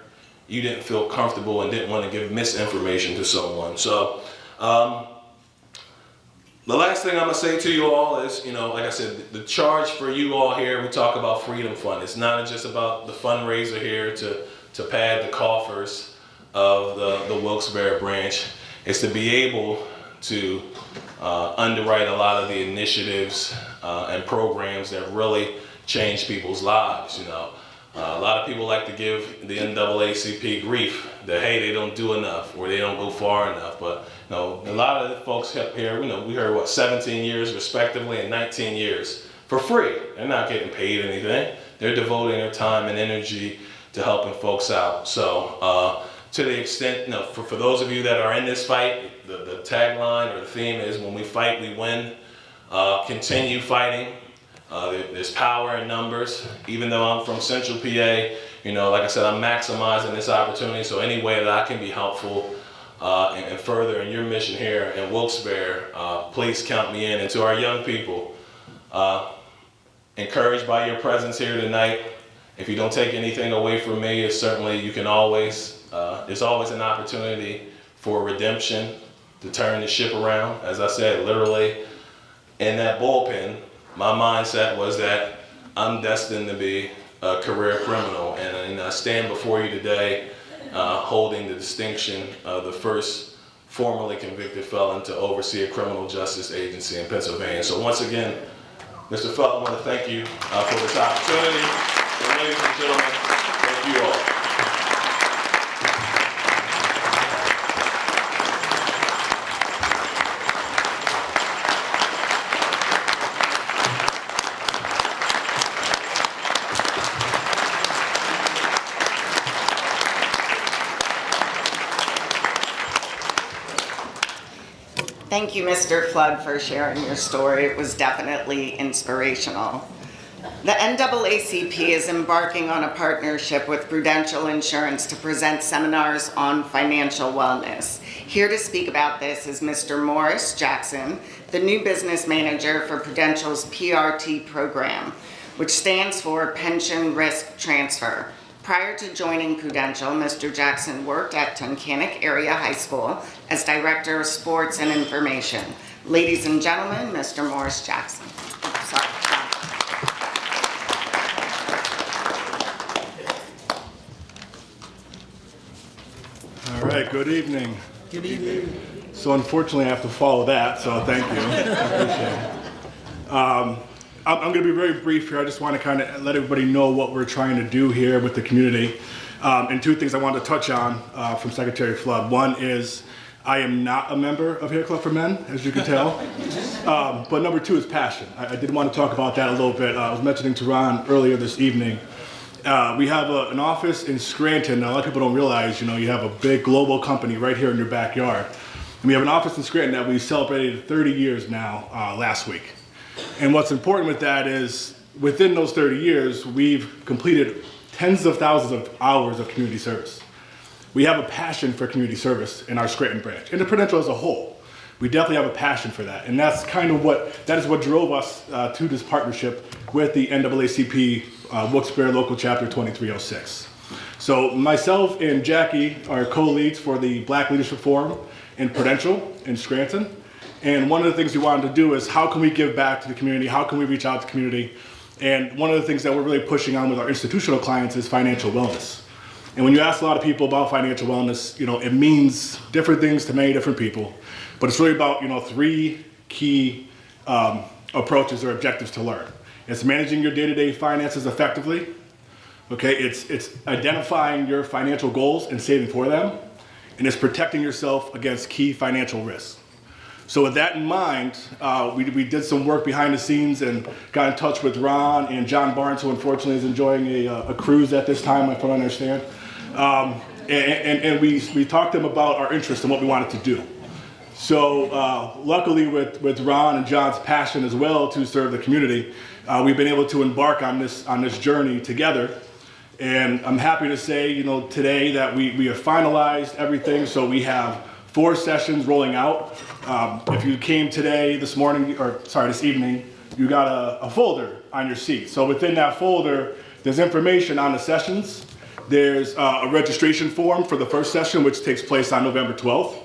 you didn't feel comfortable and didn't want to give misinformation to someone. So the last thing I'm gonna say to you all is, like I said, the charge for you all here, we talk about Freedom Fund. It's not just about the fundraiser here to pad the coffers of the Wilkes-Barre branch. It's to be able to underwrite a lot of the initiatives and programs that really change people's lives. A lot of people like to give the NAACP grief that, hey, they don't do enough or they don't go far enough. But a lot of the folks up here, we heard 17 years respectively and 19 years for free. They're not getting paid anything. They're devoting their time and energy to helping folks out. So to the extent, for those of you that are in this fight, the tagline or the theme is, when we fight, we win. Continue fighting. There's power in numbers. Even though I'm from Central PA, like I said, I'm maximizing this opportunity. So any way that I can be helpful and further in your mission here in Wilkes-Barre, please count me in. And to our young people, encouraged by your presence here tonight, if you don't take anything away from me, it's certainly you can always. There's always an opportunity for redemption, to turn the ship around. As I said, literally in that bullpen, my mindset was that I'm destined to be career criminal. And I stand before you today holding the distinction of the first formerly convicted felon to oversee a criminal justice agency in Pennsylvania. So once again, Mr. Felton, I want to thank you for this opportunity. And ladies and gentlemen, thank you all. Thank you, Mr. Flood, for sharing your story. It was definitely inspirational. The NAACP is embarking on a partnership with Prudential Insurance to present seminars on financial wellness. Here to speak about this is Mr. Morris Jackson, the new business manager for Prudential's PRT program, which stands for Pension Risk Transfer. Prior to joining Prudential, Mr. Jackson worked at Tunkhannock Area High School as Director of Sports and Information. Ladies and gentlemen, Mr. Morris Jackson. Sorry. All right, good evening. Good evening. So unfortunately I have to follow that, so thank you. I appreciate it. I'm going to be very brief here. I just want to kind of let everybody know what we're trying to do here with the community. And two things I want to touch on from Secretary Flood. One is I am not a member of Hair Club for Men, as you can tell. But number two is passion. I did want to talk about that a little bit. I was mentioning to Ron earlier this evening. We have an office in Scranton. Now, a lot of people don't realize, you have a big global company right here in your backyard. And we have an office in Scranton that we celebrated 30 years now last week. And what's important with that is within those 30 years, we've completed tens of thousands of hours of community service. We have a passion for community service in our Scranton branch, and the Prudential as a whole. We definitely have a passion for that. And that's kind of that is what drove us to this partnership with the NAACP Wilkes-Barre Local Chapter 2306. So myself and Jackie are co-leads for the Black Leadership Forum in Prudential in Scranton. And one of the things we wanted to do is how can we give back to the community? How can we reach out to the community? And one of the things that we're really pushing on with our institutional clients is financial wellness. And when you ask a lot of people about financial wellness, it means different things to many different people. But it's really about, three key approaches or objectives to learn. It's managing your day-to-day finances effectively. Okay, it's identifying your financial goals and saving for them. And it's protecting yourself against key financial risks. So with that in mind, we did some work behind the scenes and got in touch with Ron and John Barnes, who unfortunately is enjoying a cruise at this time, if I understand. And we talked to them about our interest and what we wanted to do. So luckily with Ron and John's passion as well to serve the community, we've been able to embark on this journey together. And I'm happy to say, today that we have finalized everything. So we have 4 sessions rolling out. If you came this evening, you got a folder on your seat. So within that folder, there's information on the sessions. There's a registration form for the first session, which takes place on November 12th.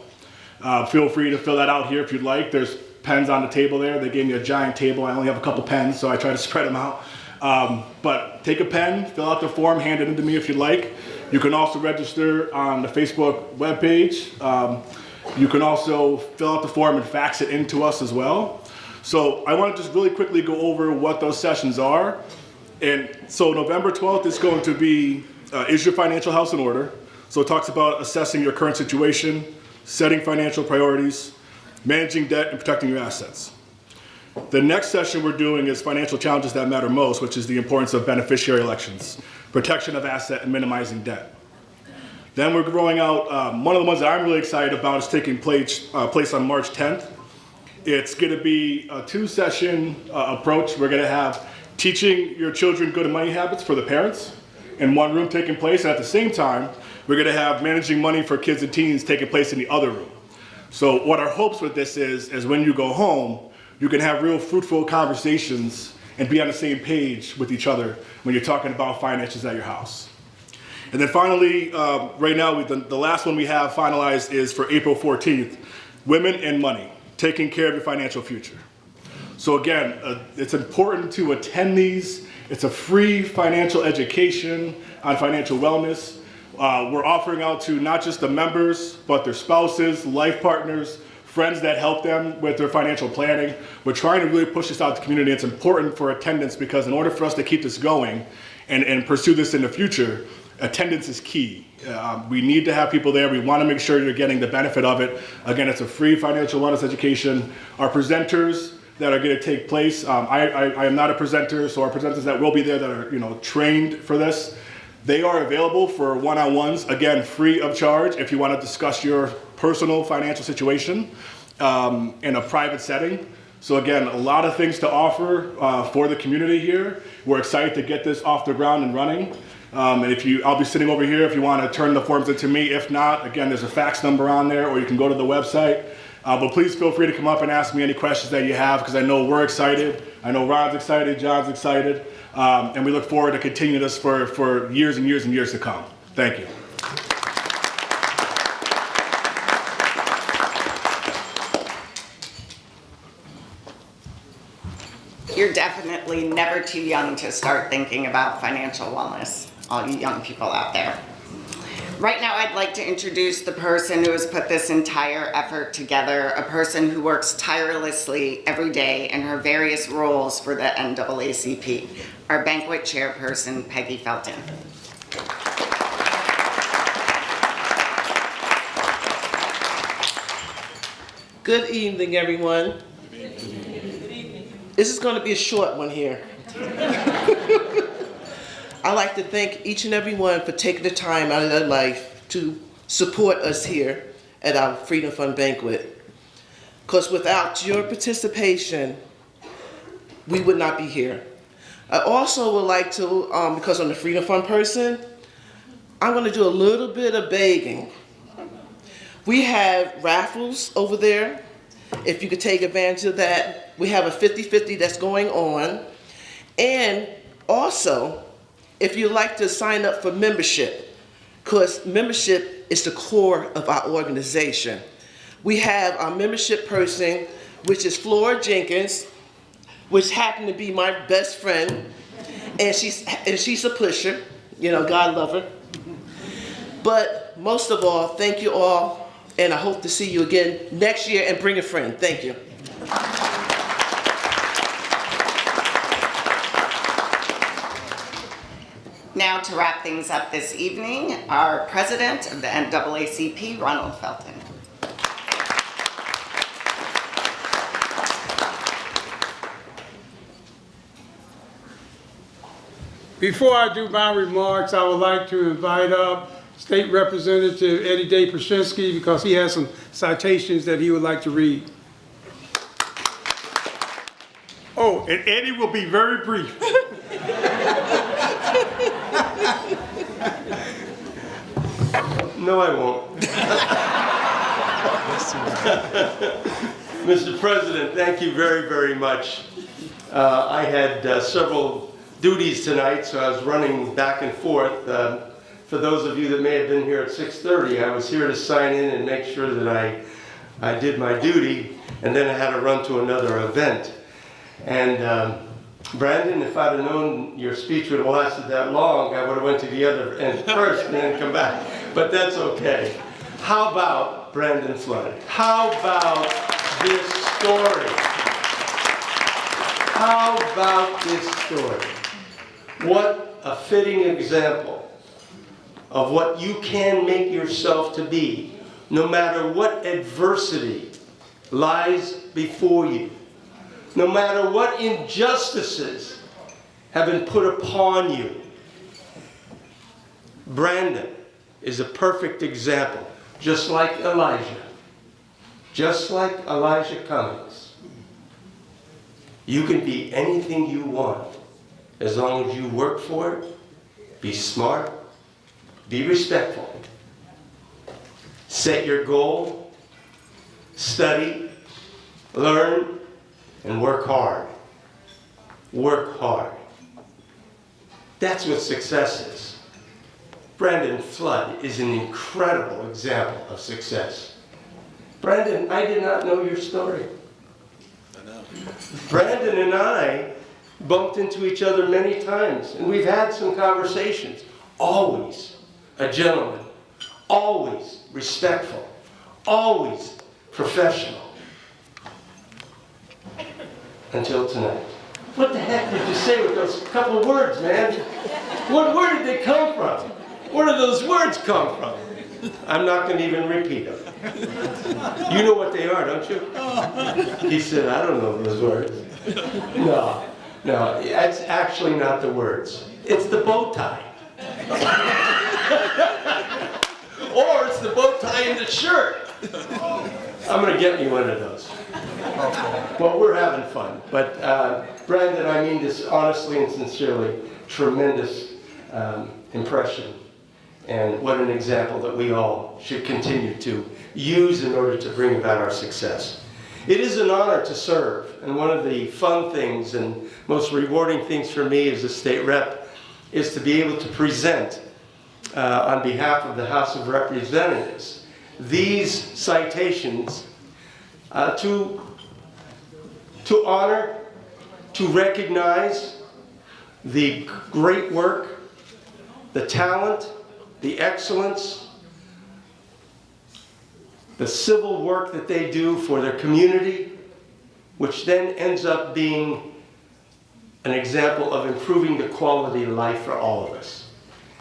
Feel free to fill that out here if you'd like. There's pens on the table there. They gave me a giant table. I only have a couple pens, so I try to spread them out. But take a pen, fill out the form, hand it in to me if you'd like. You can also register on the Facebook webpage. You can also fill out the form and fax it in to us as well. So I want to just really quickly go over what those sessions are. And so November 12th is going to be, is your financial house in order? So it talks about assessing your current situation, setting financial priorities, managing debt, and protecting your assets. The next session we're doing is financial challenges that matter most, which is the importance of beneficiary elections, protection of asset, and minimizing debt. Then we're rolling out, one of the ones that I'm really excited about is taking place on March 10th. It's going to be a 2-session approach. We're going to have teaching your children good money habits for the parents in one room taking place. And at the same time, we're going to have managing money for kids and teens taking place in the other room. So what our hopes with this is when you go home, you can have real fruitful conversations and be on the same page with each other when you're talking about finances at your house. And then finally, right now, the last one we have finalized is for April 14th, Women and Money, Taking Care of Your Financial Future. So again, it's important to attend these It's a free financial education on financial wellness. We're offering out to not just the members, but their spouses, life partners, friends that help them with their financial planning. We're trying to really push this out to the community. It's important for attendance because in order for us to keep this going and pursue this in the future, attendance is key. We need to have people there. We want to make sure you're getting the benefit of it. Again, it's a free financial wellness education. Our presenters that are going to take place, I am not a presenter, so our presenters that will be there that are trained for this, they are available for one-on-ones, again, free of charge if you want to discuss your personal financial situation in a private setting. So again, a lot of things to offer for the community here. We're excited to get this off the ground and running. And I'll be sitting over here if you want to turn the forms into me. If not, again, there's a fax number on there, or you can go to the website. But please feel free to come up and ask me any questions that you have, because I know we're excited. I know Ron's excited, John's excited. And we look forward to continuing this for years and years and years to come. Thank you. You're definitely never too young to start thinking about financial wellness, all you young people out there. Right now, I'd like to introduce the person who has put this entire effort together, a person who works tirelessly every day in her various roles for the NAACP, our Banquet chairperson, Peggy Felton. Good evening, everyone. This is going to be a short one here. I'd like to thank each and every one for taking the time out of their life to support us here at our Freedom Fund Banquet. Because without your participation, we would not be here. I also would like to, because I'm the Freedom Fund person, I'm going to do a little bit of begging. We have raffles over there. If you could take advantage of that. We have a 50-50 that's going on. And also, if you'd like to sign up for membership, because membership is the core of our organization. We have our membership person, which is Flora Jenkins, which happened to be my best friend, and she's a pusher, God love her. But most of all, thank you all, and I hope to see you again next year, and bring a friend. Thank you. Now to wrap things up this evening, our president of the NAACP, Ronald Felton. Before I do my remarks, I would like to invite up State Representative Eddie Day Prashinsky, because he has some citations that he would like to read. Oh, and Eddie will be very brief. No, I won't. Mr. President, thank you very, very much. I had several duties tonight, so I was running back and forth. For those of you that may have been here at 6:30, I was here to sign in and make sure that I did my duty, and then I had to run to another event. And Brandon, if I'd have known your speech would have lasted that long, I would have went to the other end first and then come back. But that's okay. How about Brandon Flood? How about this story? How about this story? What a fitting example of what you can make yourself to be, no matter what adversity lies before you. No matter what injustices have been put upon you. Brandon is a perfect example, just like Elijah. Just like Elijah Cummings. You can be anything you want as long as you work for it, be smart, be respectful, set your goal, study, learn, and work hard. Work hard. That's what success is. Brandon Flood is an incredible example of success. Brandon, I did not know your story. I know. Brandon and I bumped into each other many times, and we've had some conversations. Always a gentleman, always respectful, always professional. Until tonight. What the heck did you say with those couple of words, man? Where did they come from? Where did those words come from? I'm not going to even repeat them. You know what they are, don't you? He said, I don't know those words. No, that's actually not the words. It's the bow tie. Or it's the bow tie in the shirt. I'm going to get me one of those. Well, we're having fun. But Brandon, I mean this honestly and sincerely. Tremendous impression. And what an example that we all should continue to use in order to bring about our success. It is an honor to serve. And one of the fun things and most rewarding things for me as a state rep is to be able to present on behalf of the House of Representatives these citations to honor, to recognize the great work, the talent, the excellence, the civil work that they do for their community, which then ends up being an example of improving the quality of life for all of us.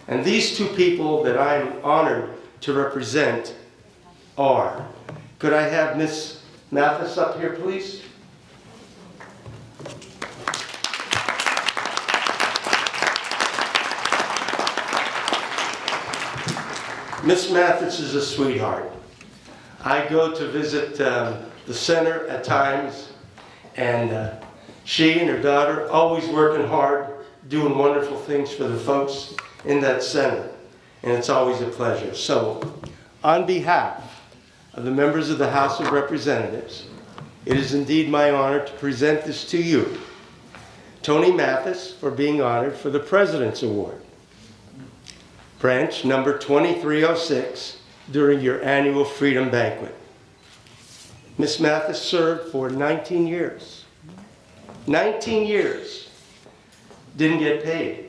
And these two people that I'm honored to represent are, could I have Miss Mathis up here, please? Miss Mathis is a sweetheart. I go to visit the center at times, and she and her daughter always working hard, doing wonderful things for the folks in that center, and it's always a pleasure. So, on behalf of the members of the House of Representatives, it is indeed my honor to present this to you. Tony Mathis, for being honored for the President's Award. Branch number 2306 during your annual Freedom Banquet. Miss Mathis served for 19 years. 19 years. Didn't get paid.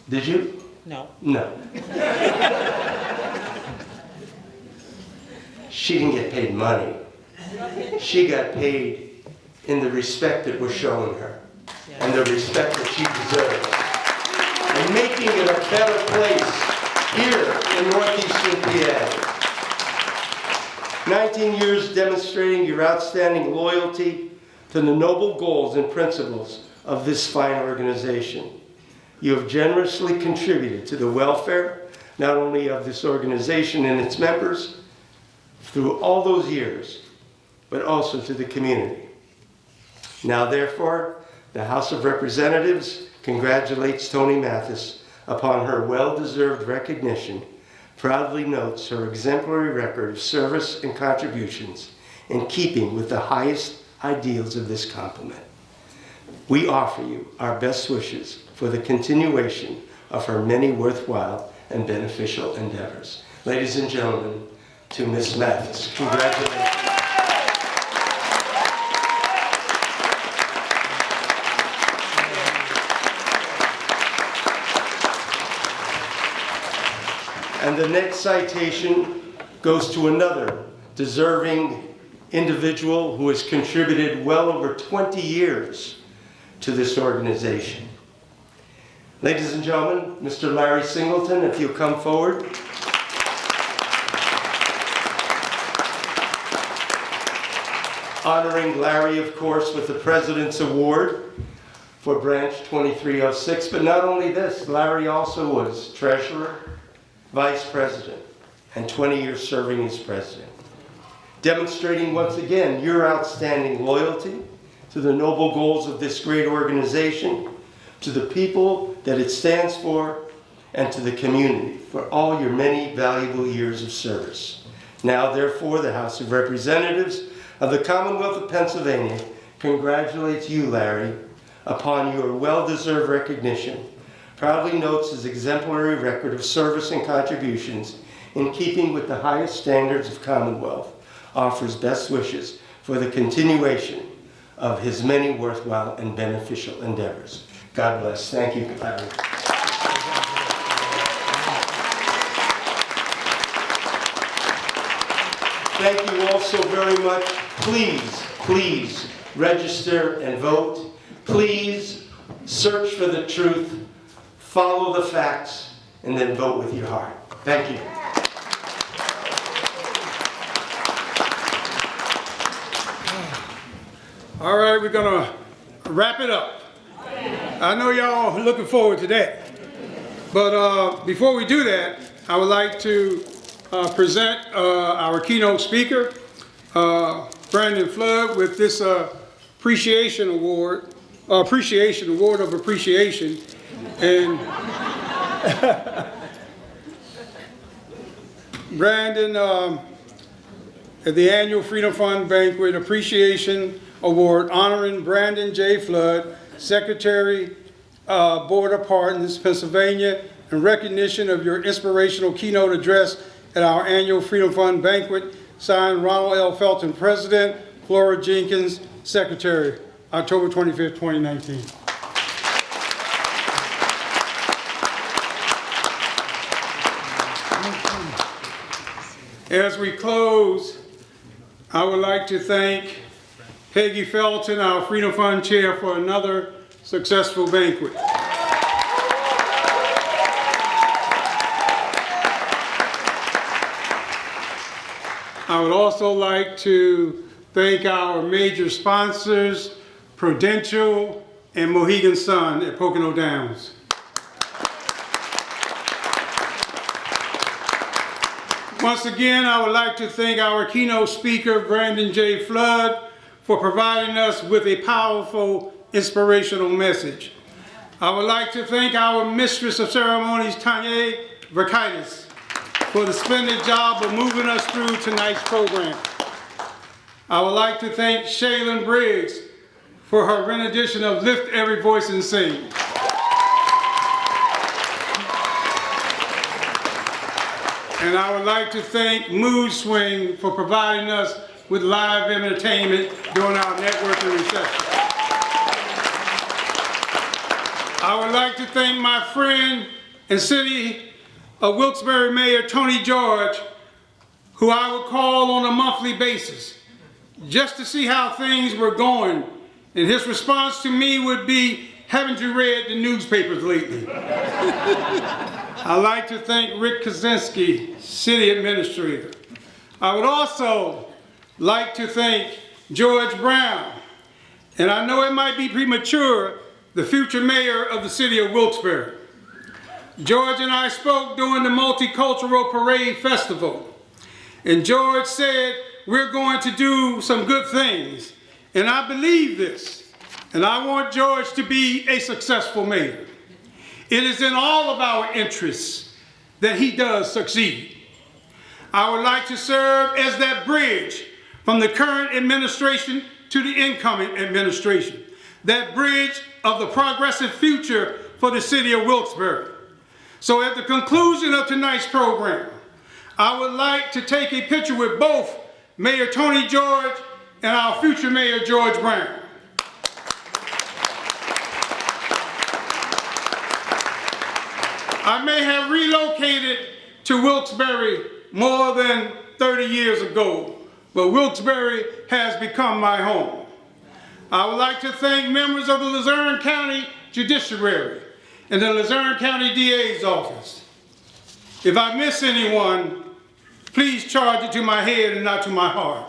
Did you? No. No. She didn't get paid money. She got paid in the respect that was shown her and the respect that she deserves. And making it a better place here in northeastern PA. 19 years demonstrating your outstanding loyalty to the noble goals and principles of this fine organization. You have generously contributed to the welfare, not only of this organization and its members, through all those years, but also to the community. Now, therefore, the House of Representatives congratulates Tony Mathis upon her well-deserved recognition, proudly notes her exemplary record of service and contributions in keeping with the highest ideals of this compliment. We offer you our best wishes for the continuation of her many worthwhile and beneficial endeavors. Ladies and gentlemen, to Ms. Mathis, congratulations. And the next citation goes to another deserving individual who has contributed well over 20 years to this organization. Ladies and gentlemen, Mr. Larry Singleton, if you'll come forward. Honoring Larry, of course, with the President's Award for Branch 2306. But not only this, Larry also was Treasurer, Vice President, and 20 years serving as President. Demonstrating once again your outstanding loyalty to the noble goals of this great organization, to the people that it stands for, and to the community for all your many valuable years of service. Now, therefore, the House of Representatives of the Commonwealth of Pennsylvania congratulates you, Larry, upon your well-deserved recognition. Proudly notes his exemplary record of service and contributions in keeping with the highest standards of Commonwealth. Offers best wishes for the continuation of his many worthwhile and beneficial endeavors. God bless. Thank you, Larry. Thank you all so very much. Please register and vote. Please search for the truth, follow the facts, and then vote with your heart. Thank you. All right, we're gonna wrap it up. I know y'all are looking forward to that. But before we do that, I would like to present our keynote speaker, Brandon Flood, with this appreciation award of appreciation. And Brandon, at the annual Freedom Fund Banquet Appreciation Award honoring Brandon J. Flood, Secretary, Board of Pardons, Pennsylvania, in recognition of your inspirational keynote address at our annual Freedom Fund Banquet, signed Ronald L. Felton, President, Flora Jenkins, Secretary, October 25th, 2019. As we close, I would like to thank Peggy Felton, our Freedom Fund Chair, for another successful banquet. I would also like to thank our major sponsors, Prudential and Mohegan Sun at Pocono Downs. Once again, I would like to thank our keynote speaker, Brandon J. Flood, for providing us with a powerful, inspirational message. I would like to thank our Mistress of Ceremonies, Tanya Verkitis, for the splendid job of moving us through tonight's program. I would like to thank Shaylin Briggs for her rendition of Lift Every Voice and Sing. And I would like to thank Mood Swing for providing us with live entertainment during our networking reception. I would like to thank my friend and City of Wilkes-Barre Mayor Tony George, who I would call on a monthly basis just to see how things were going. And his response to me would be, haven't you read the newspapers lately? I'd like to thank Rick Kaczynski, City Administrator. I would also like to thank George Brown, and I know it might be premature, the future mayor of the city of Wilkes-Barre. George and I spoke during the Multicultural Parade Festival, and George said, we're going to do some good things, and I believe this, and I want George to be a successful mayor. It is in all of our interests that he does succeed. I would like to serve as that bridge from the current administration to the incoming administration, that bridge of the progressive future for the city of Wilkes-Barre. So at the conclusion of tonight's program, I would like to take a picture with both Mayor Tony George and our future Mayor George Brown. I may have relocated to Wilkes-Barre more than 30 years ago, but Wilkes-Barre has become my home. I would like to thank members of the Luzerne County Judiciary and the Luzerne County DA's office. If I miss anyone, please charge it to my head and not to my heart.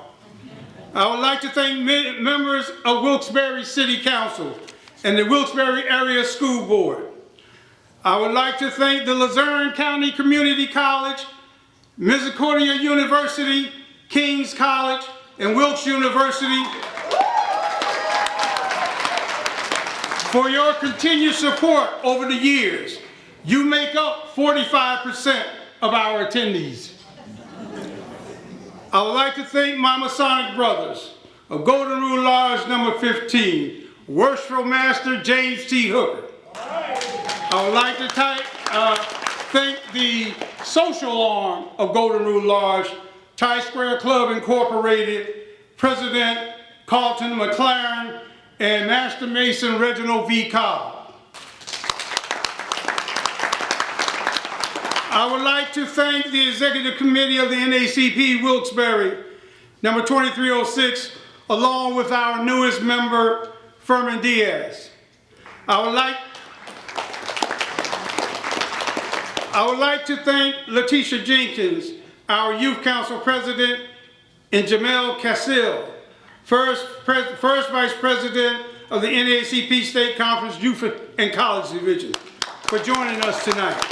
I would like to thank members of Wilkes-Barre City Council and the Wilkes-Barre Area School Board. I would like to thank the Luzerne County Community College, Misericordia University, King's College, and Wilkes University for your continued support over the years. You make up 45% of our attendees. I would like to thank my Masonic brothers of Golden Rule Lodge number 15, Worshipful Master James T. Hooker. I would like to thank the social arm of Golden Rule Lodge, Tie Square Club Incorporated, President Carlton McLaren, and Master Mason Reginald V. Cobb. I would like to thank the Executive Committee of the NAACP Wilkes-Barre, number 2306, along with our newest member, Furman Diaz. I would like to thank Letitia Jenkins, our Youth Council President, and Jamel Cassil, first Vice President of the NAACP State Conference Youth and College Division, for joining us tonight.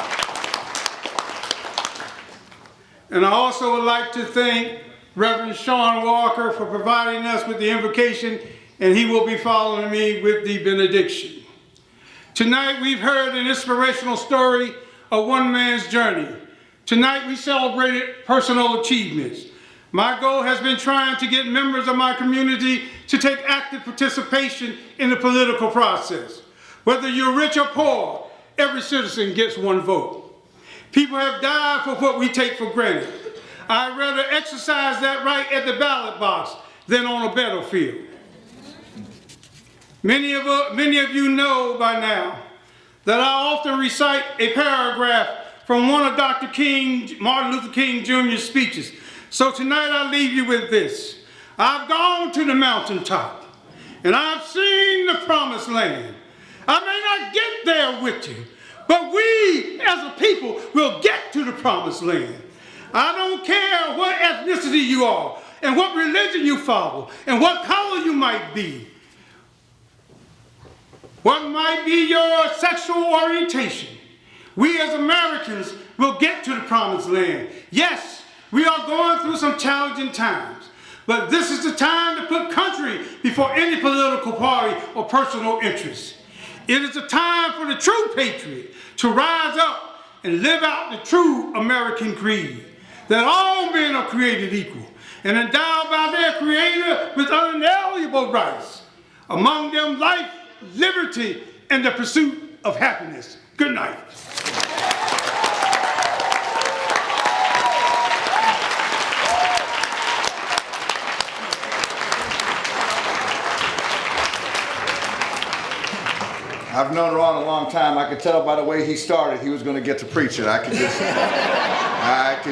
And I also would like to thank Reverend Sean Walker for providing us with the invocation, and he will be following me with the benediction. Tonight we've heard an inspirational story of one man's journey. Tonight we celebrated personal achievements. My goal has been trying to get members of my community to take active participation in the political process. Whether you're rich or poor, every citizen gets one vote. People have died for what we take for granted. I'd rather exercise that right at the ballot box than on a battlefield. Many of you know by now that I often recite a paragraph from one of Dr. Martin Luther King Jr.'s speeches. So tonight I leave you with this. I've gone to the mountaintop and I've seen the promised land. I may not get there with you, but we as a people will get to the promised land. I don't care what ethnicity you are and what religion you follow and what color you might be. What might be your sexual orientation? We as Americans will get to the promised land. Yes, we are going through some challenging times, but this is the time to put country before any political party or personal interest. It is a time for the true patriot to rise up and live out the true American creed, that all men are created equal and endowed by their Creator with unalienable rights, among them life, liberty, and the pursuit of happiness. Good night. I've known Ron a long time. I could tell by the way he started he was going to get to preach it. I could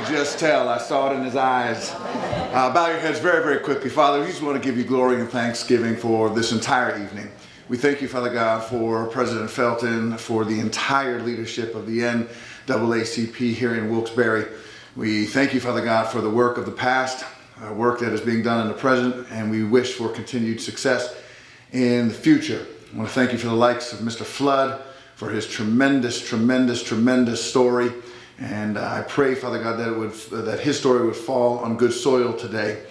just tell. I saw it in his eyes. Bow your heads very, very quickly. Father, we just want to give you glory and thanksgiving for this entire evening. We thank you, Father God, for President Felton, for the entire leadership of the NAACP here in Wilkes-Barre. We thank you, Father God, for the work of the past, work that is being done in the present, and we wish for continued success in the future. I want to thank you for the likes of Mr. Flood, for his tremendous story. And I pray, Father God, that his story would fall on good soil today.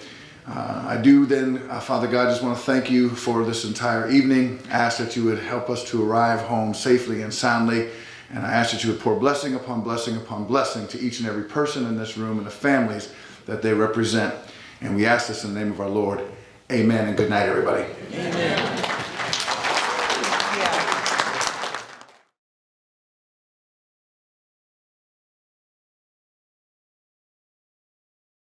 I do then, Father God, just want to thank you for this entire evening. I ask that you would help us to arrive home safely and soundly. And I ask that you would pour blessing upon blessing upon blessing to each and every person in this room and the families that they represent. And we ask this in the name of our Lord. Amen and good night, everybody. Amen.